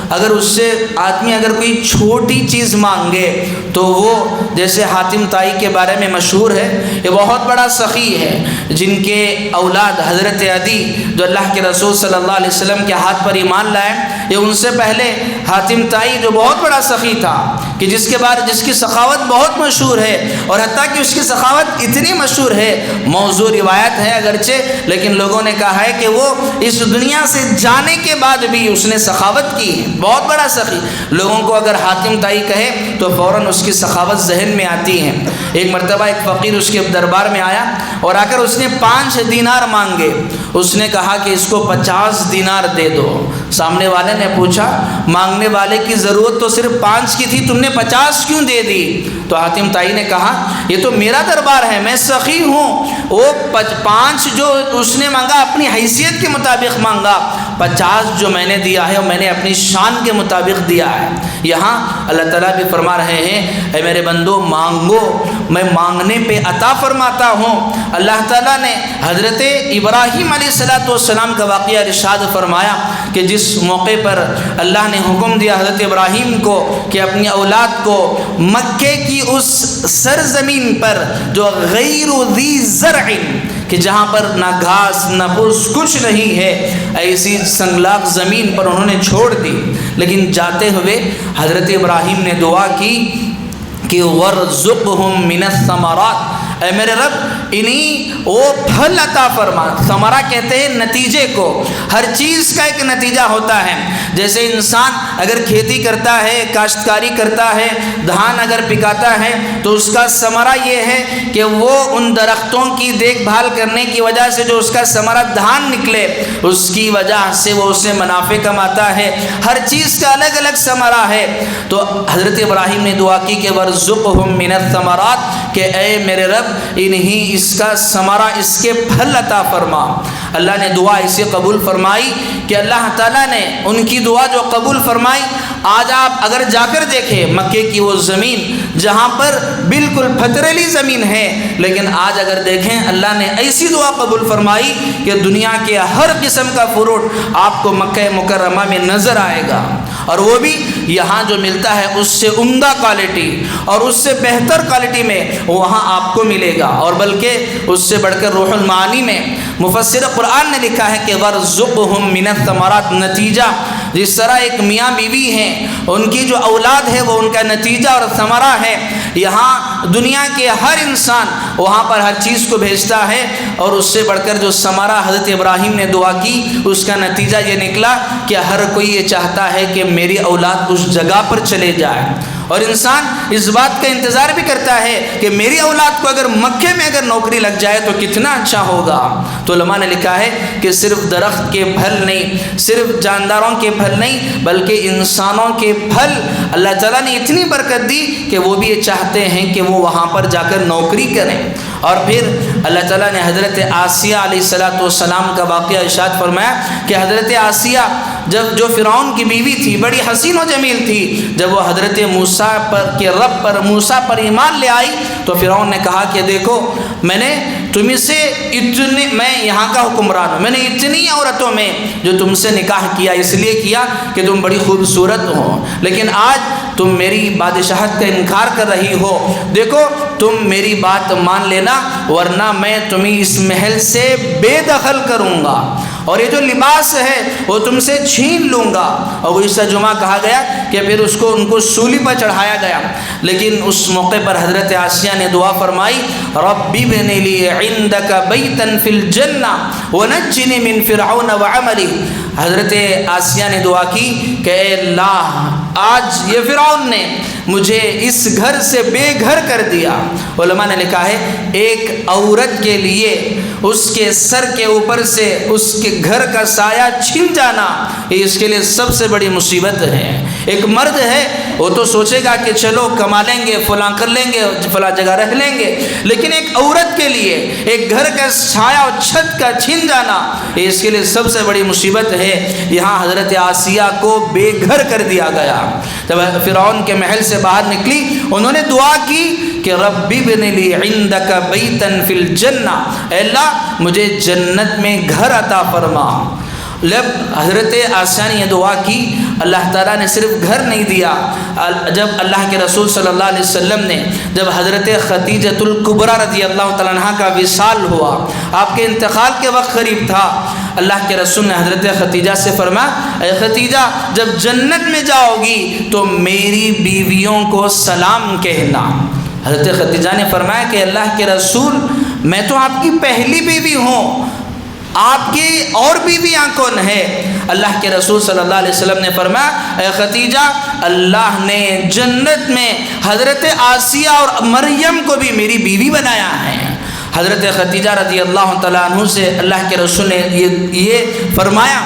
Speaker 1: اگر اس سے آدمی اگر کوئی چھوٹی چیز مانگے تو وہ، جیسے حاتم طائی کے بارے میں مشہور ہے، یہ بہت بڑا سخی ہے، جن کے اولاد حضرت عدی جو اللہ کے رسول صلی اللہ علیہ وسلم کے ہاتھ پر ایمان لائے، یہ ان سے پہلے حاتم طائی جو بہت بڑا سخی تھا، کہ جس کی سخاوت بہت مشہور ہے، اور حتیٰ کہ اس کی سخاوت اتنی مشہور ہے، موضوع روایت ہے اگرچہ، لیکن لوگوں نے کہا ہے کہ وہ اس دنیا سے جانے کے بعد بھی اس نے سخاوت کی ہے، بہت بڑا سخی۔ لوگوں کو اگر حاتم طائی کہے تو فوراً اس کی سخاوت ذہن میں آتی ہے۔ ایک مرتبہ ایک فقیر اس کے دربار میں آیا اور آ کر اس نے 5 دینار مانگے، اس نے کہا کہ اس کو 50 دینار دے دو۔ سامنے والے نے پوچھا، مانگنے والے کی ضرورت تو صرف 5 کی تھی، تم نے 50 کیوں دے دی؟ تو حاتم طائی نے کہا یہ تو میرا دربار ہے، میں سخی ہوں، وہ 5 جو اس نے مانگا اپنی حیثیت کے مطابق مانگا، 50 جو میں نے دیا ہے وہ میں نے اپنی شان کے مطابق دیا ہے۔ یہاں اللہ تعالیٰ بھی فرما رہے ہیں، اے میرے بندو مانگو، میں مانگنے پہ عطا فرماتا ہوں۔ اللہ تعالیٰ نے حضرت ابراہیم علیہ السلام کا واقعہ ارشاد فرمایا کہ جس موقع پر اللہ نے حکم دیا حضرت ابراہیم کو کہ اپنی اولاد کو مکے کی اس سرزمین پر جو غیر ذی زرع، کہ جہاں پر نہ گھاس نہ پھوس کچھ نہیں ہے، ایسی سنگلاخ زمین پر انہوں نے چھوڑ دی، لیکن جاتے ہوئے حضرت ابراہیم نے دعا کی کہ وَارْزُقْهُم مِّنَ الثَّمَرَاتِ، اے میرے رب انہیں وہ پھل عطا فرما۔ ثمرہ کہتے ہیں نتیجے کو، ہر چیز کا ایک نتیجہ ہوتا ہے۔ جیسے انسان اگر کھیتی کرتا ہے، کاشتکاری کرتا ہے، دھان اگر پکاتا ہے تو اس کا ثمرہ یہ ہے کہ وہ ان درختوں کی دیکھ بھال کرنے کی وجہ سے جو اس کا ثمرہ دھان نکلے، اس کی وجہ سے وہ اسے منافع کماتا ہے۔ ہر چیز کا الگ الگ ثمرہ ہے۔ تو حضرت ابراہیم نے دعا کی کہ وَارْزُقْهُم مِّنَ الثَّمَرَاتِ، کہ اے میرے رب انہیں اس کا ثمرہ، اس کے پھل عطا فرما۔ اللہ نے دعا اسے قبول فرمائی کہ اللہ تعالیٰ نے ان کی دعا جو قبول فرمائی۔ آج آپ اگر جا کر دیکھیں مکے کی وہ زمین جہاں پر بالکل پتھریلی زمین ہے، لیکن آج اگر دیکھیں اللہ نے ایسی دعا قبول فرمائی کہ دنیا کے ہر قسم کا فروٹ آپ کو مکہ مکرمہ میں نظر آئے گا، اور وہ بھی یہاں جو ملتا ہے اس سے عمدہ کوالٹی اور اس سے بہتر کوالٹی میں وہاں آپ کو ملے گا۔ اور بلکہ اس سے بڑھ کر روح المعانی میں مفسر قرآن نے لکھا ہے کہ وَارْزُقْهُم مِّنَ الثَّمَرَاتِ، نتیجہ جس طرح ایک میاں بیوی ہیں ان کی جو اولاد ہے وہ ان کا نتیجہ اور ثمرہ ہے، یہاں دنیا کے ہر انسان وہاں پر ہر چیز کو بھیجتا ہے، اور اس سے بڑھ کر جو ثمرہ حضرت ابراہیم نے دعا کی اس کا نتیجہ یہ نکلا کہ ہر کوئی یہ چاہتا ہے کہ میری اولاد اس جگہ پر چلے جائے، اور انسان اس بات کا انتظار بھی کرتا ہے کہ میری اولاد کو اگر مکے میں اگر نوکری لگ جائے تو کتنا اچھا ہوگا۔ تو علماء نے لکھا ہے کہ صرف درخت کے پھل نہیں، صرف جانداروں کے پھل نہیں، بلکہ انسانوں کے پھل اللہ تعالیٰ نے اتنی برکت دی کہ وہ بھی یہ چاہتے ہیں کہ وہ وہاں پر جا کر نوکری کریں۔ اور پھر اللہ تعالیٰ نے حضرت آسیہ علیہ السلام کا واقعہ ارشاد فرمایا کہ حضرت آسیہ جو فرعون کی بیوی تھی، بڑی حسین و جمیل تھی، جب وہ حضرت موسیٰ کے رب پر موسیٰ پر ایمان لے آئی تو فرعون نے کہا کہ دیکھو میں نے تم سے میں یہاں کا حکمران ہوں، میں نے اتنی عورتوں میں جو تم سے نکاح کیا اس لیے کیا کہ تم بڑی خوبصورت ہو، لیکن آج تم میری بادشاہت کا انکار کر رہی ہو، دیکھو تم میری بات مان لینا ورنہ میں تمہیں اس محل سے بے دخل کروں گا، اور یہ جو لباس ہے وہ تم سے چھین لوں گا۔ اور وہ اس جمعہ کہا گیا کہ پھر ان کو سولی پر چڑھایا گیا، لیکن اس موقع پر حضرت آسیہ نے دعا فرمائی رب ابن لی عندک بیتا فی الجنہ ونجنی من فرعون وعملی۔ حضرت آسیہ نے دعا کی کہ اے اللہ آج یہ فرعون نے مجھے اس گھر سے بے گھر کر دیا۔ علماء نے لکھا ہے ایک عورت کے لیے اس کے سر کے اوپر سے اس کے گھر کا سایہ چھن جانا یہ اس کے لیے سب سے بڑی مصیبت ہے۔ ایک مرد ہے وہ تو سوچے گا کہ چلو کما لیں گے، فلاں کر لیں گے، فلاں جگہ رہ لیں گے، لیکن ایک عورت کے لیے ایک گھر کا سایہ اور چھت کا چھن جانا یہ اس کے لیے سب سے بڑی مصیبت ہے۔ یہاں حضرت آسیہ کو بے گھر کر دیا گیا۔ جب فرعون کے محل سے باہر نکلی انہوں نے دعا کی کہ رب ابن لی عندک بیتا فی الجنہ، اے اللہ مجھے جنت میں گھر عطا فرما۔ جب حضرت آسیہ نے یہ دعا کی اللہ تعالیٰ نے صرف گھر نہیں دیا، جب اللہ کے رسول صلی اللہ علیہ وسلم نے جب حضرت خدیجۃ الکبریٰ رضی اللہ تعالیٰ عنہ کا وصال ہوا، آپ کے انتقال کے وقت قریب تھا، اللہ کے رسول نے حضرت خدیجہ سے فرمایا اے خدیجہ جب جنت میں جاؤ گی تو میری بیویوں کو سلام کہنا۔ حضرت خدیجہ نے فرمایا کہ اللہ کے رسول میں تو آپ کی پہلی بیوی ہوں، آپ کی اور بیویاں کون ہے؟ اللہ کے رسول صلی اللہ علیہ وسلم نے فرمایا اے خدیجہ اللہ نے جنت میں حضرت آسیہ اور مریم کو بھی میری بیوی بنایا ہے۔ حضرت خدیجہ رضی اللہ تعالیٰ عنہ سے اللہ کے رسول نے یہ فرمایا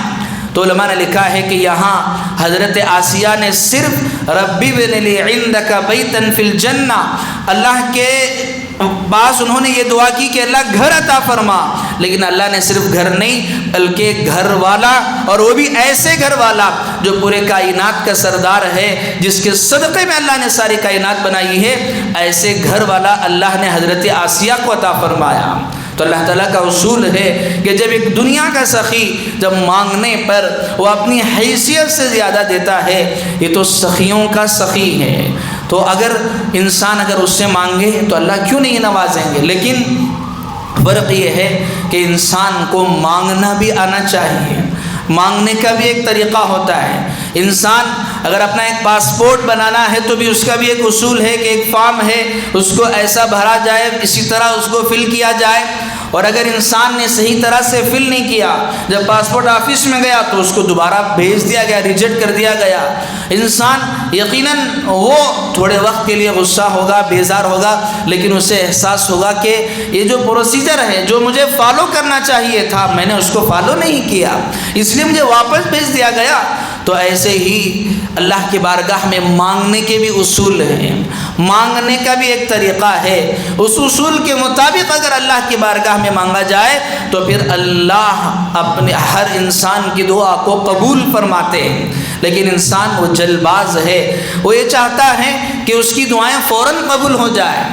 Speaker 1: تو علماء نے لکھا ہے کہ یہاں حضرت آسیہ نے صرف رب ابن لی عندک بیتا فی الجنہ اللہ کے بعض انہوں نے یہ دعا کی کہ اللہ گھر عطا فرما، لیکن اللہ نے صرف گھر نہیں بلکہ گھر والا، اور وہ بھی ایسے گھر والا جو پورے کائنات کا سردار ہے، جس کے صدقے میں اللہ نے ساری کائنات بنائی ہے، ایسے گھر والا اللہ نے حضرت آسیہ کو عطا فرمایا۔ تو اللہ تعالیٰ کا اصول ہے کہ جب ایک دنیا کا سخی جب مانگنے پر وہ اپنی حیثیت سے زیادہ دیتا ہے، یہ تو سخیوں کا سخی ہے۔ تو اگر انسان اگر اس سے مانگے تو اللہ کیوں نہیں نوازیں گے، لیکن فرق یہ ہے کہ انسان کو مانگنا بھی آنا چاہیے، مانگنے کا بھی ایک طریقہ ہوتا ہے۔ انسان اگر اپنا ایک پاسپورٹ بنانا ہے تو بھی اس کا بھی ایک اصول ہے کہ ایک فارم ہے، اس کو ایسا بھرا جائے، اسی طرح اس کو فل کیا جائے، اور اگر انسان نے صحیح طرح سے فل نہیں کیا، جب پاسپورٹ آفس میں گیا تو اس کو دوبارہ بھیج دیا گیا، ریجیکٹ کر دیا گیا۔ انسان یقیناً وہ تھوڑے وقت کے لیے غصہ ہوگا، بیزار ہوگا، لیکن اسے احساس ہوگا کہ یہ جو پروسیجر ہے جو مجھے فالو کرنا چاہیے تھا میں نے اس کو فالو نہیں کیا، اس لیے مجھے واپس بھیج دیا گیا۔ تو ایسے ہی اللہ کی بارگاہ میں مانگنے کے بھی اصول ہیں، مانگنے کا بھی ایک طریقہ ہے۔ اس اصول کے مطابق اگر اللہ کی بارگاہ میں مانگا جائے تو پھر اللہ اپنے ہر انسان کی دعا کو قبول فرماتے ہیں۔ لیکن انسان وہ جلد باز ہے، وہ یہ چاہتا ہے کہ اس کی دعائیں فوراً قبول ہو جائیں،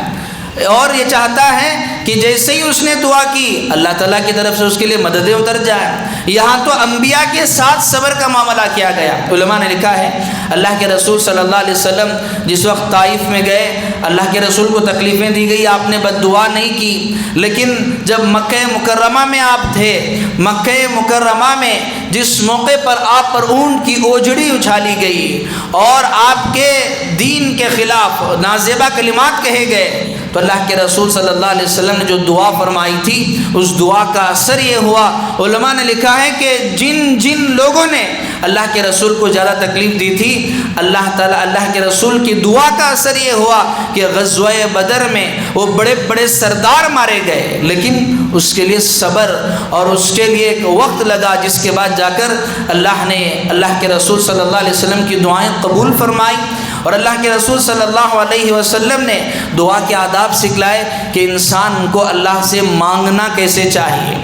Speaker 1: اور یہ چاہتا ہے کہ جیسے ہی اس نے دعا کی اللہ تعالیٰ کی طرف سے اس کے لیے مددیں اتر جائیں۔ یہاں تو انبیاء کے ساتھ صبر کا معاملہ کیا گیا۔ علماء نے لکھا ہے اللہ کے رسول صلی اللہ علیہ وسلم جس وقت طائف میں گئے، اللہ کے رسول کو تکلیفیں دی گئی، آپ نے بد دعا نہیں کی، لیکن جب مکہ مکرمہ میں آپ تھے، مکہ مکرمہ میں جس موقع پر آپ پر اونٹ کی اوجڑی اچھالی گئی اور آپ کے دین کے خلاف نازیبہ کلمات کہے گئے، تو اللہ کے رسول صلی اللہ علیہ وسلم نے جو دعا فرمائی تھی اس دعا کا اثر یہ ہوا، علماء نے لکھا ہے کہ جن لوگوں نے اللہ کے رسول کو زیادہ تکلیف دی تھی، اللہ تعالیٰ اللہ کے رسول کی دعا کا اثر یہ ہوا کہ غزوہ بدر میں وہ بڑے بڑے سردار مارے گئے، لیکن اس کے لیے صبر اور اس کے لیے ایک وقت لگا، جس کے بعد جا کر اللہ نے اللہ کے رسول صلی اللہ علیہ وسلم کی دعائیں قبول فرمائی۔ اور اللہ کے رسول صلی اللہ علیہ وسلم نے دعا کے آداب سکھلائے کہ انسان کو اللہ سے مانگنا کیسے چاہیے۔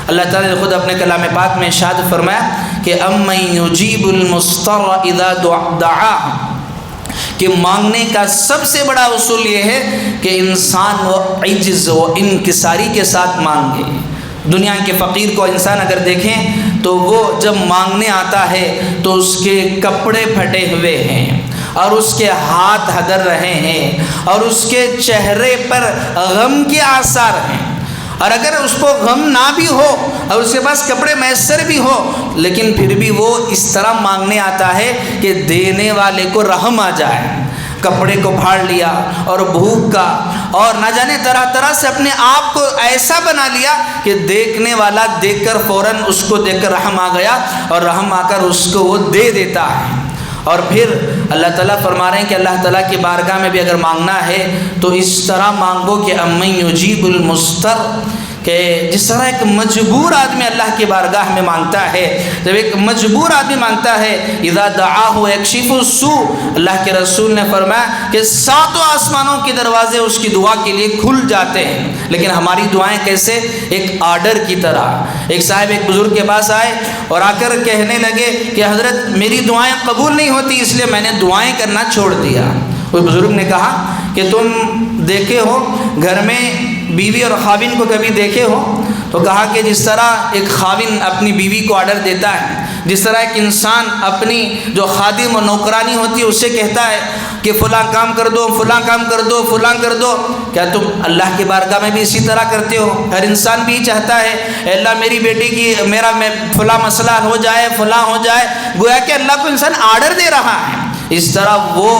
Speaker 1: اللہ تعالیٰ نے خود اپنے کلام پاک میں ارشاد فرمایا کہ اَمَّن يُجِيبُ الْمُضْطَرَّ إِذَا دَعَاهُ، کہ مانگنے کا سب سے بڑا اصول یہ ہے کہ انسان وہ عجز و انکساری کے ساتھ مانگے۔ دنیا کے فقیر کو انسان اگر دیکھیں تو وہ جب مانگنے آتا ہے تو اس کے کپڑے پھٹے ہوئے ہیں اور اس کے ہاتھ ہدر رہے ہیں اور اس کے چہرے پر غم کے آثار ہیں، اور اگر اس کو غم نہ بھی ہو اور اس کے پاس کپڑے میسر بھی ہو، لیکن پھر بھی وہ اس طرح مانگنے آتا ہے کہ دینے والے کو رحم آ جائے۔ کپڑے کو پھاڑ لیا اور بھوک کا اور نہ جانے طرح طرح سے اپنے آپ کو ایسا بنا لیا کہ دیکھنے والا دیکھ کر فوراً اس کو دیکھ کر رحم آ گیا اور رحم آ کر اس کو وہ دے دیتا ہے۔ اور پھر اللہ تعالیٰ فرما رہے ہیں کہ اللہ تعالیٰ کی بارگاہ میں بھی اگر مانگنا ہے تو اس طرح مانگو کہ اَمَّن يُجِيبُ الْمُضْطَرَّ، کہ جس طرح ایک مجبور آدمی اللہ کی بارگاہ میں مانگتا ہے، جب ایک مجبور آدمی مانگتا ہے اِذَا دَعَاهُ يَكْشِفُ السُّوءَ، اللہ کے رسول نے فرمایا کہ ساتوں آسمانوں کے دروازے اس کی دعا کے لیے کھل جاتے ہیں۔ لیکن ہماری دعائیں کیسے؟ ایک آرڈر کی طرح۔ ایک صاحب ایک بزرگ کے پاس آئے اور آ کر کہنے لگے کہ حضرت میری دعائیں قبول نہیں ہوتی، اس لیے میں نے دعائیں کرنا چھوڑ دیا۔ وہ بزرگ نے کہا کہ تم دیکھے ہو گھر میں بیوی اور خاوند کو کبھی دیکھے ہو؟ تو کہا کہ جس طرح ایک خاوند اپنی بیوی کو آرڈر دیتا ہے، جس طرح ایک انسان اپنی جو خادم و نوکرانی ہوتی ہے اسے کہتا ہے کہ فلاں کام کر دو، فلاں کام کر دو، فلاں کر دو، کیا تم اللہ کی بارگاہ میں بھی اسی طرح کرتے ہو؟ ہر انسان بھی چاہتا ہے اے اللہ میری بیٹی کی میرا فلاں مسئلہ ہو جائے، فلاں ہو جائے، گویا کہ اللہ کو انسان آرڈر دے رہا ہے۔ اس طرح وہ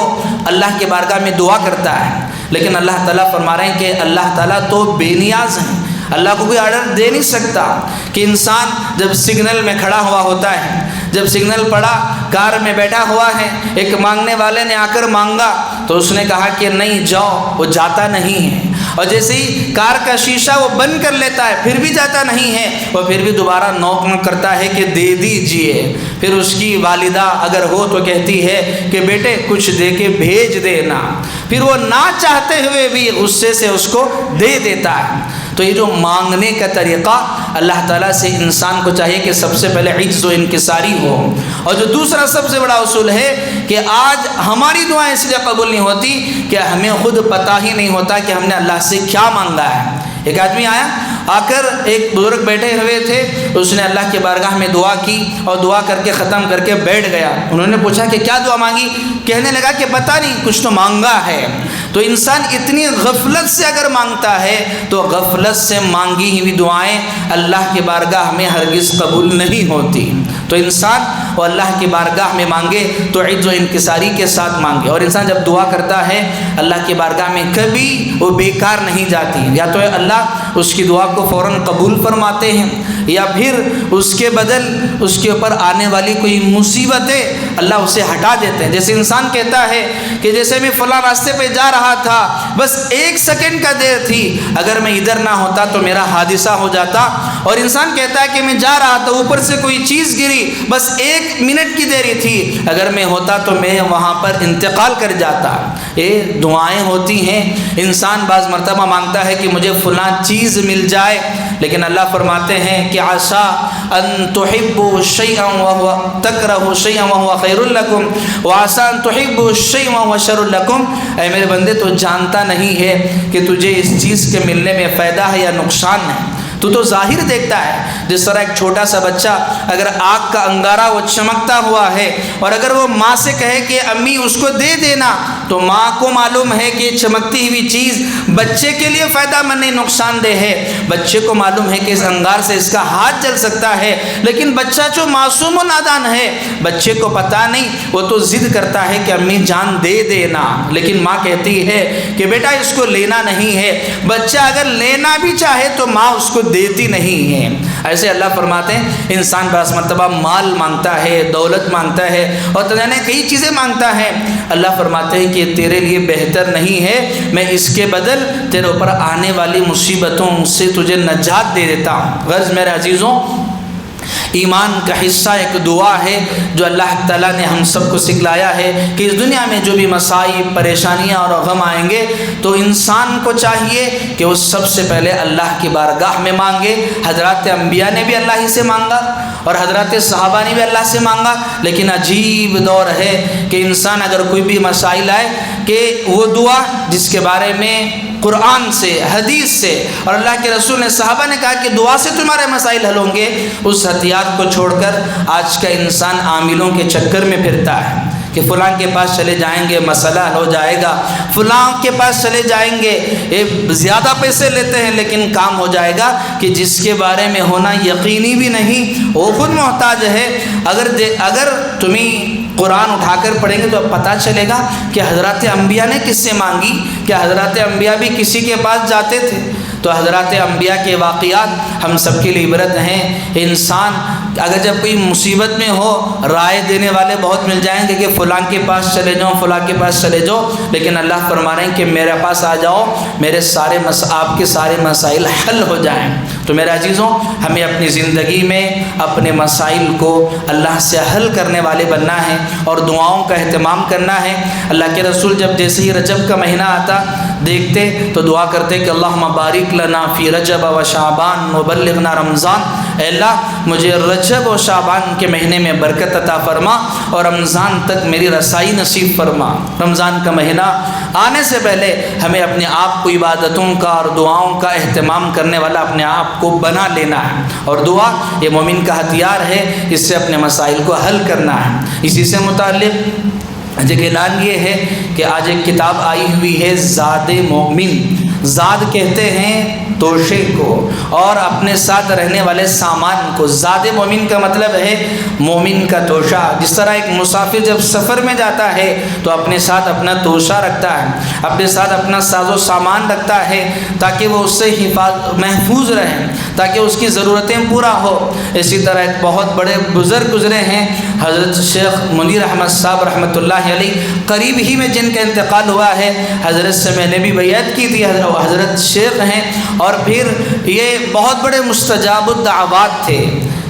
Speaker 1: اللہ کے بارگاہ میں دعا کرتا ہے، لیکن اللہ تعالیٰ فرما رہے ہیں کہ اللہ تعالیٰ تو بے نیاز ہیں، اللہ کو کوئی آرڈر دے نہیں سکتا۔ کہ انسان جب سگنل میں کھڑا ہوا ہوتا ہے، جب سگنل پڑا، کار میں بیٹھا ہوا ہے، ایک مانگنے والے نے آ کر مانگا تو اس نے کہا کہ نہیں جاؤ، وہ جاتا نہیں ہے، اور جیسے ہی کار کا شیشہ وہ بند کر لیتا ہے پھر بھی جاتا نہیں ہے، وہ پھر بھی دوبارہ نوک کرتا ہے کہ دے دیجئے۔ پھر اس کی والدہ اگر ہو تو کہتی ہے کہ بیٹے کچھ دے کے بھیج دینا۔ پھر وہ نہ چاہتے ہوئے بھی غصے سے اس کو دے دیتا ہے۔ تو یہ جو مانگنے کا طریقہ اللہ تعالیٰ سے انسان کو چاہیے کہ سب سے پہلے عجز و انکساری ہو۔ اور جو دوسرا سب سے بڑا اصول ہے کہ آج ہماری دعائیں اس لیے قبول نہیں ہوتی کہ ہمیں خود پتہ ہی نہیں ہوتا کہ ہم نے اللہ سے کیا مانگا ہے۔ ایک آدمی آیا، آ کر ایک بزرگ بیٹھے ہوئے تھے، اس نے اللہ کی بارگاہ میں دعا کی اور دعا کر کے ختم کر کے بیٹھ گیا۔ انہوں نے پوچھا کہ کیا دعا مانگی؟ کہنے لگا کہ پتہ نہیں، کچھ تو مانگا ہے۔ تو انسان اتنی غفلت سے اگر مانگتا ہے تو غفلت سے مانگی ہوئی دعائیں اللہ کی بارگاہ میں ہرگز قبول نہیں ہوتی۔ تو انسان وہ اللہ کی بارگاہ میں مانگے تو عجز و انکساری کے ساتھ مانگے، اور انسان جب دعا کرتا ہے اللہ کی بارگاہ میں کبھی وہ بیکار نہیں جاتی، یا تو اللہ اس کی دعا کو فوراً قبول فرماتے ہیں، یا پھر اس کے بدل اس کے اوپر آنے والی کوئی مصیبتیں اللہ اسے ہٹا دیتے ہیں۔ جیسے انسان کہتا ہے کہ جیسے میں فلاں راستے پہ جا رہا تھا، بس 1 سیکنڈ کا دیر تھی، اگر میں ادھر نہ ہوتا تو میرا حادثہ ہو جاتا۔ اور انسان کہتا ہے کہ میں جا رہا تھا، اوپر سے کوئی چیز گری، بس 1 منٹ کی دیری تھی، اگر میں ہوتا تو میں وہاں پر انتقال کر جاتا۔ یہ دعائیں ہوتی ہیں۔ انسان بعض مرتبہ مانگتا ہے کہ مجھے فلاں چیز مل جائے، لیکن اللہ فرماتے ہیں کہ عسیٰ ان تحبوا شیئا وهو تکرہوا شیئا وهو خیر لکم وعسیٰ ان تحبوا شیئا وهو شر لکم۔ اے میرے بندے، تو جانتا نہیں ہے کہ تجھے اس چیز کے ملنے میں فائدہ ہے یا نقصان ہے، تو ظاہر دیکھتا ہے۔ جس طرح ایک چھوٹا سا بچہ اگر آگ کا انگارہ وہ چمکتا ہوا ہے، اور اگر وہ ماں سے کہے کہ امی اس کو دے دینا، تو ماں کو معلوم ہے کہ چمکتی ہوئی چیز بچے کے لیے فائدہ مند نہیں، نقصان دہ ہے۔ بچے کو معلوم ہے کہ اس انگار سے اس کا ہاتھ جل سکتا ہے، لیکن بچہ جو معصوم و نادان ہے، بچے کو پتہ نہیں، وہ تو ضد کرتا ہے کہ امی جان دے دینا، لیکن ماں کہتی ہے کہ بیٹا اس کو لینا نہیں ہے۔ بچہ اگر لینا بھی چاہے تو ماں اس کو دیتی نہیں ہے۔ ایسے اللہ فرماتے ہیں انسان بعض مرتبہ مال مانگتا ہے، دولت مانگتا ہے، اور تجھے کئی چیزیں مانگتا ہے، اللہ فرماتے ہیں کہ تیرے لیے بہتر نہیں ہے، میں اس کے بدل تیرے اوپر آنے والی مصیبتوں سے تجھے نجات دے دیتا ہوں۔ غرض میرے عزیزوں، ایمان کا حصہ ایک دعا ہے جو اللہ تعالیٰ نے ہم سب کو سکھلایا ہے کہ اس دنیا میں جو بھی مصائب، پریشانیاں اور غم آئیں گے تو انسان کو چاہیے کہ وہ سب سے پہلے اللہ کی بارگاہ میں مانگے۔ حضرات انبیاء نے بھی اللہ ہی سے مانگا اور حضرات صحابہ نے بھی اللہ سے مانگا، لیکن عجیب دور ہے کہ انسان اگر کوئی بھی مسائل آئے کہ وہ دعا جس کے بارے میں قرآن سے، حدیث سے اور اللہ کے رسول نے، صحابہ نے کہا کہ دعا سے تمہارے مسائل حل ہوں گے، اس ہتھیار کو چھوڑ کر آج کا انسان عاملوں کے چکر میں پھرتا ہے کہ فلاں کے پاس چلے جائیں گے مسئلہ حل ہو جائے گا، فلاں کے پاس چلے جائیں گے یہ زیادہ پیسے لیتے ہیں لیکن کام ہو جائے گا، کہ جس کے بارے میں ہونا یقینی بھی نہیں، وہ خود محتاج ہے۔ اگر تمہیں قرآن اٹھا کر پڑھیں گے تو اب پتہ چلے گا کہ حضرات انبیاء نے کس سے مانگی، کہ حضرات انبیاء بھی کسی کے پاس جاتے تھے۔ تو حضرات انبیاء کے واقعات ہم سب کے لیے عبرت ہیں۔ انسان اگر جب کوئی مصیبت میں ہو، رائے دینے والے بہت مل جائیں گے کہ فلاں کے پاس چلے جاؤ، فلاں کے پاس چلے جاؤ، لیکن اللہ فرما رہے ہیں کہ میرے پاس آ جاؤ، میرے آپ کے سارے مسائل حل ہو جائیں۔ تو میرے عزیزوں، ہمیں اپنی زندگی میں اپنے مسائل کو اللہ سے حل کرنے والے بننا ہے اور دعاؤں کا اہتمام کرنا ہے۔ اللہ کے رسول جب جیسے ہی رجب کا مہینہ آتا دیکھتے تو دعا کرتے کہ اللہم بارک لنا فی رجب و شعبان وبلغنا رمضان۔ اے اللہ، مجھے رجب و شعبان کے مہینے میں برکت عطا فرما اور رمضان تک میری رسائی نصیب فرما۔ رمضان کا مہینہ آنے سے پہلے ہمیں اپنے آپ کو عبادتوں کا اور دعاؤں کا اہتمام کرنے والا اپنے آپ کو بنا لینا ہے، اور دعا یہ مومن کا ہتھیار ہے، اس سے اپنے مسائل کو حل کرنا ہے۔ اسی سے متعلق ایک اعلان یہ ہے کہ آج ایک کتاب آئی ہوئی ہے زاد مومن۔ زاد کہتے ہیں توشے کو اور اپنے ساتھ رہنے والے سامان کو۔ زاد مومن کا مطلب ہے مومن کا توشہ۔ جس طرح ایک مسافر جب سفر میں جاتا ہے تو اپنے ساتھ اپنا توشہ رکھتا ہے، اپنے ساتھ اپنا ساز و سامان رکھتا ہے تاکہ وہ اس سے محفوظ رہیں، تاکہ اس کی ضرورتیں پورا ہو۔ اسی طرح ایک بہت بڑے بزرگ گزرے ہیں حضرت شیخ منیر احمد صاحب رحمۃ اللہ علیہ، قریب ہی میں جن کا انتقال ہوا ہے۔ حضرت سے میں نے بھی بیعت کی تھی، حضرت شیخ ہیں، اور پھر یہ بہت بڑے مستجاب الدعوات تھے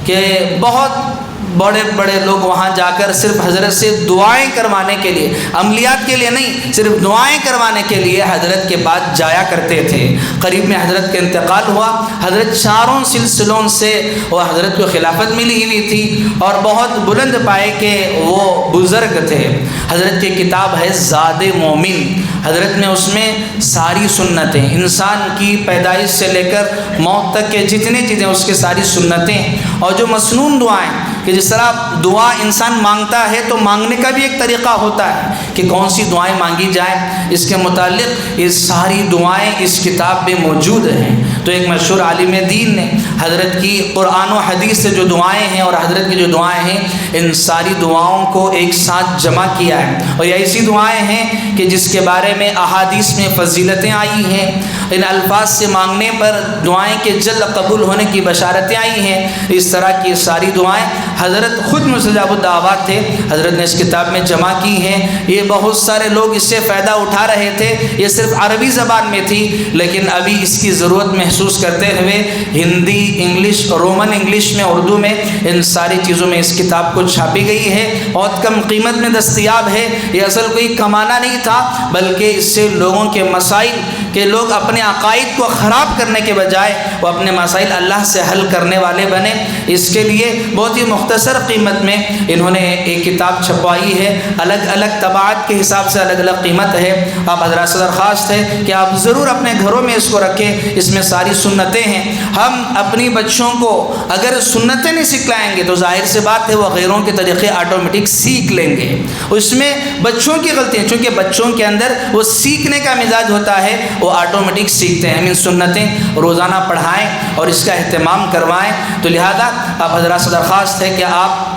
Speaker 1: کہ بہت بڑے بڑے لوگ وہاں جا کر صرف حضرت سے دعائیں کروانے کے لیے، عملیات کے لیے نہیں، صرف دعائیں کروانے کے لیے حضرت کے بعد جایا کرتے تھے۔ قریب میں حضرت کا انتقال ہوا، حضرت چاروں سلسلوں سے وہ حضرت کو خلافت ملی ہوئی تھی اور بہت بلند پائے کے وہ بزرگ تھے۔ حضرت کی کتاب ہے زاد مومن، حضرت نے اس میں ساری سنتیں، انسان کی پیدائش سے لے کر موت تک کے جتنی چیزیں، اس کے ساری سنتیں اور جو مسنون دعائیں، کہ جس طرح دعا انسان مانگتا ہے تو مانگنے کا بھی ایک طریقہ ہوتا ہے کہ کون سی دعائیں مانگی جائیں، اس کے متعلق یہ ساری دعائیں اس کتاب میں موجود ہیں۔ تو ایک مشہور عالم دین نے حضرت کی قرآن و حدیث سے جو دعائیں ہیں اور حضرت کی جو دعائیں ہیں، ان ساری دعاؤں کو ایک ساتھ جمع کیا ہے، اور یہ ایسی دعائیں ہیں کہ جس کے بارے میں احادیث میں فضیلتیں آئی ہیں، ان الفاظ سے مانگنے پر دعائیں کے جلد قبول ہونے کی بشارتیں آئی ہیں۔ اس طرح کی ساری دعائیں حضرت خود مستجاب الدعوات تھے، حضرت نے اس کتاب میں جمع کی ہیں۔ یہ بہت سارے لوگ اس سے فائدہ اٹھا رہے تھے، یہ صرف عربی زبان میں تھی، لیکن ابھی اس کی ضرورت محسوس کرتے ہوئے ہندی، انگلش، رومن انگلش میں، اردو میں، ان ساری چیزوں میں اس کتاب کو چھاپی گئی ہے، بہت کم قیمت میں دستیاب ہے۔ یہ اصل کوئی کمانا نہیں تھا، بلکہ اس سے لوگوں کے مسائل کہ لوگ اپنے عقائد کو خراب کرنے کے بجائے وہ اپنے مسائل اللہ سے حل کرنے والے بنے، اس کے لیے بہت ہی مختصر قیمت میں انہوں نے ایک کتاب چھپوائی ہے۔ الگ الگ طباعت کے حساب سے الگ الگ قیمت ہے۔ آپ حضرات سے درخواست ہے کہ آپ ضرور اپنے گھروں میں اس کو رکھیں، اس میں ساری سنتیں ہیں۔ ہم اپنی بچوں کو اگر سنتیں نہیں سکھلائیں گے تو ظاہر سی بات ہے وہ غیروں کے طریقے آٹومیٹک سیکھ لیں گے۔ اس میں بچوں کی غلطی ہے، چونکہ بچوں کے اندر وہ سیکھنے کا مزاج ہوتا ہے، وہ آٹومیٹک سیکھتے ہیں۔ ہم ان سنتیں روزانہ پڑھائیں اور اس کا اہتمام کروائیں۔ تو لہذا آپ حضرات سے درخواست ہے کہ آپ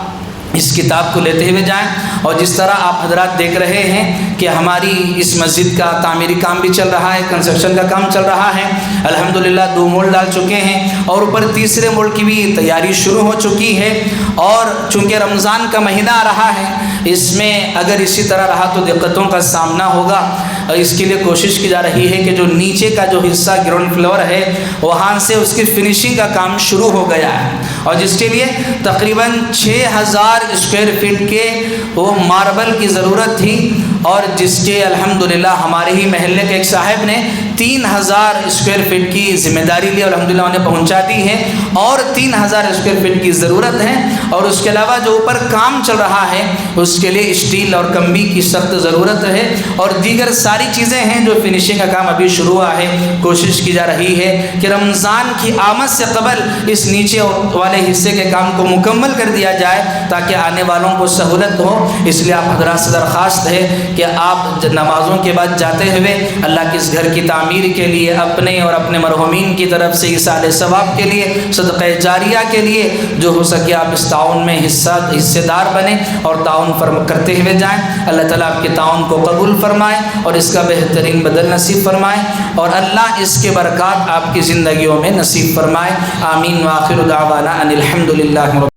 Speaker 1: اس کتاب کو لیتے ہوئے جائیں، اور جس طرح آپ حضرات دیکھ رہے ہیں کہ ہماری اس مسجد کا تعمیری کام بھی چل رہا ہے، کنسٹرکشن کا کام چل رہا ہے، الحمدللہ 2 مول ڈال چکے ہیں اور اوپر تیسرے مول کی بھی تیاری شروع ہو چکی ہے۔ اور چونکہ رمضان کا مہینہ آ رہا ہے، اس میں اگر اسی طرح رہا تو دقتوں کا سامنا ہوگا، اور اس کے لیے کوشش کی جا رہی ہے کہ جو نیچے کا جو حصہ گراؤنڈ فلور ہے وہاں سے اس کی فنیشنگ کا کام شروع ہو گیا ہے، اور جس کے لیے تقریباً 6000 اسکوائر فٹ کے وہ ماربل کی ضرورت تھی، اور جس کے الحمدللہ ہمارے ہی محلے کے ایک صاحب نے 3000 اسکوائر فٹ کی ذمہ داری لی، الحمدللہ انہیں پہنچا دی ہے، اور 3000 اسکوائر فٹ کی ضرورت ہے، اور اس کے علاوہ جو اوپر کام چل رہا ہے اس کے لیے اسٹیل اور کمبی کی سخت ضرورت ہے، اور دیگر ساری چیزیں ہیں جو فنیشنگ کا کام ابھی شروع ہوا ہے۔ کوشش کی جا رہی ہے کہ رمضان کی آمد سے قبل اس نیچے والے حصے کے کام کو مکمل کر دیا جائے تاکہ آنے والوں کو سہولت ہو۔ اس لیے آپ حضرات سے درخواست ہے کہ آپ نمازوں کے بعد جاتے ہوئے اللہ کے اس گھر کی تعمیر کے لیے، اپنے اور اپنے مرحومین کی طرف سے ایصال ثواب کے لیے، صدقہ جاریہ کے لیے جو ہو سکے آپ اس تعاون میں حصے دار بنیں اور تعاون کرتے ہوئے جائیں۔ اللہ تعالیٰ آپ کے تعاون کو قبول فرمائے اور اس کا بہترین بدل نصیب فرمائے، اور اللہ اس کے برکات آپ کی زندگیوں میں نصیب فرمائے۔ آمین۔ وآخر دعوانا ان الحمد للہ۔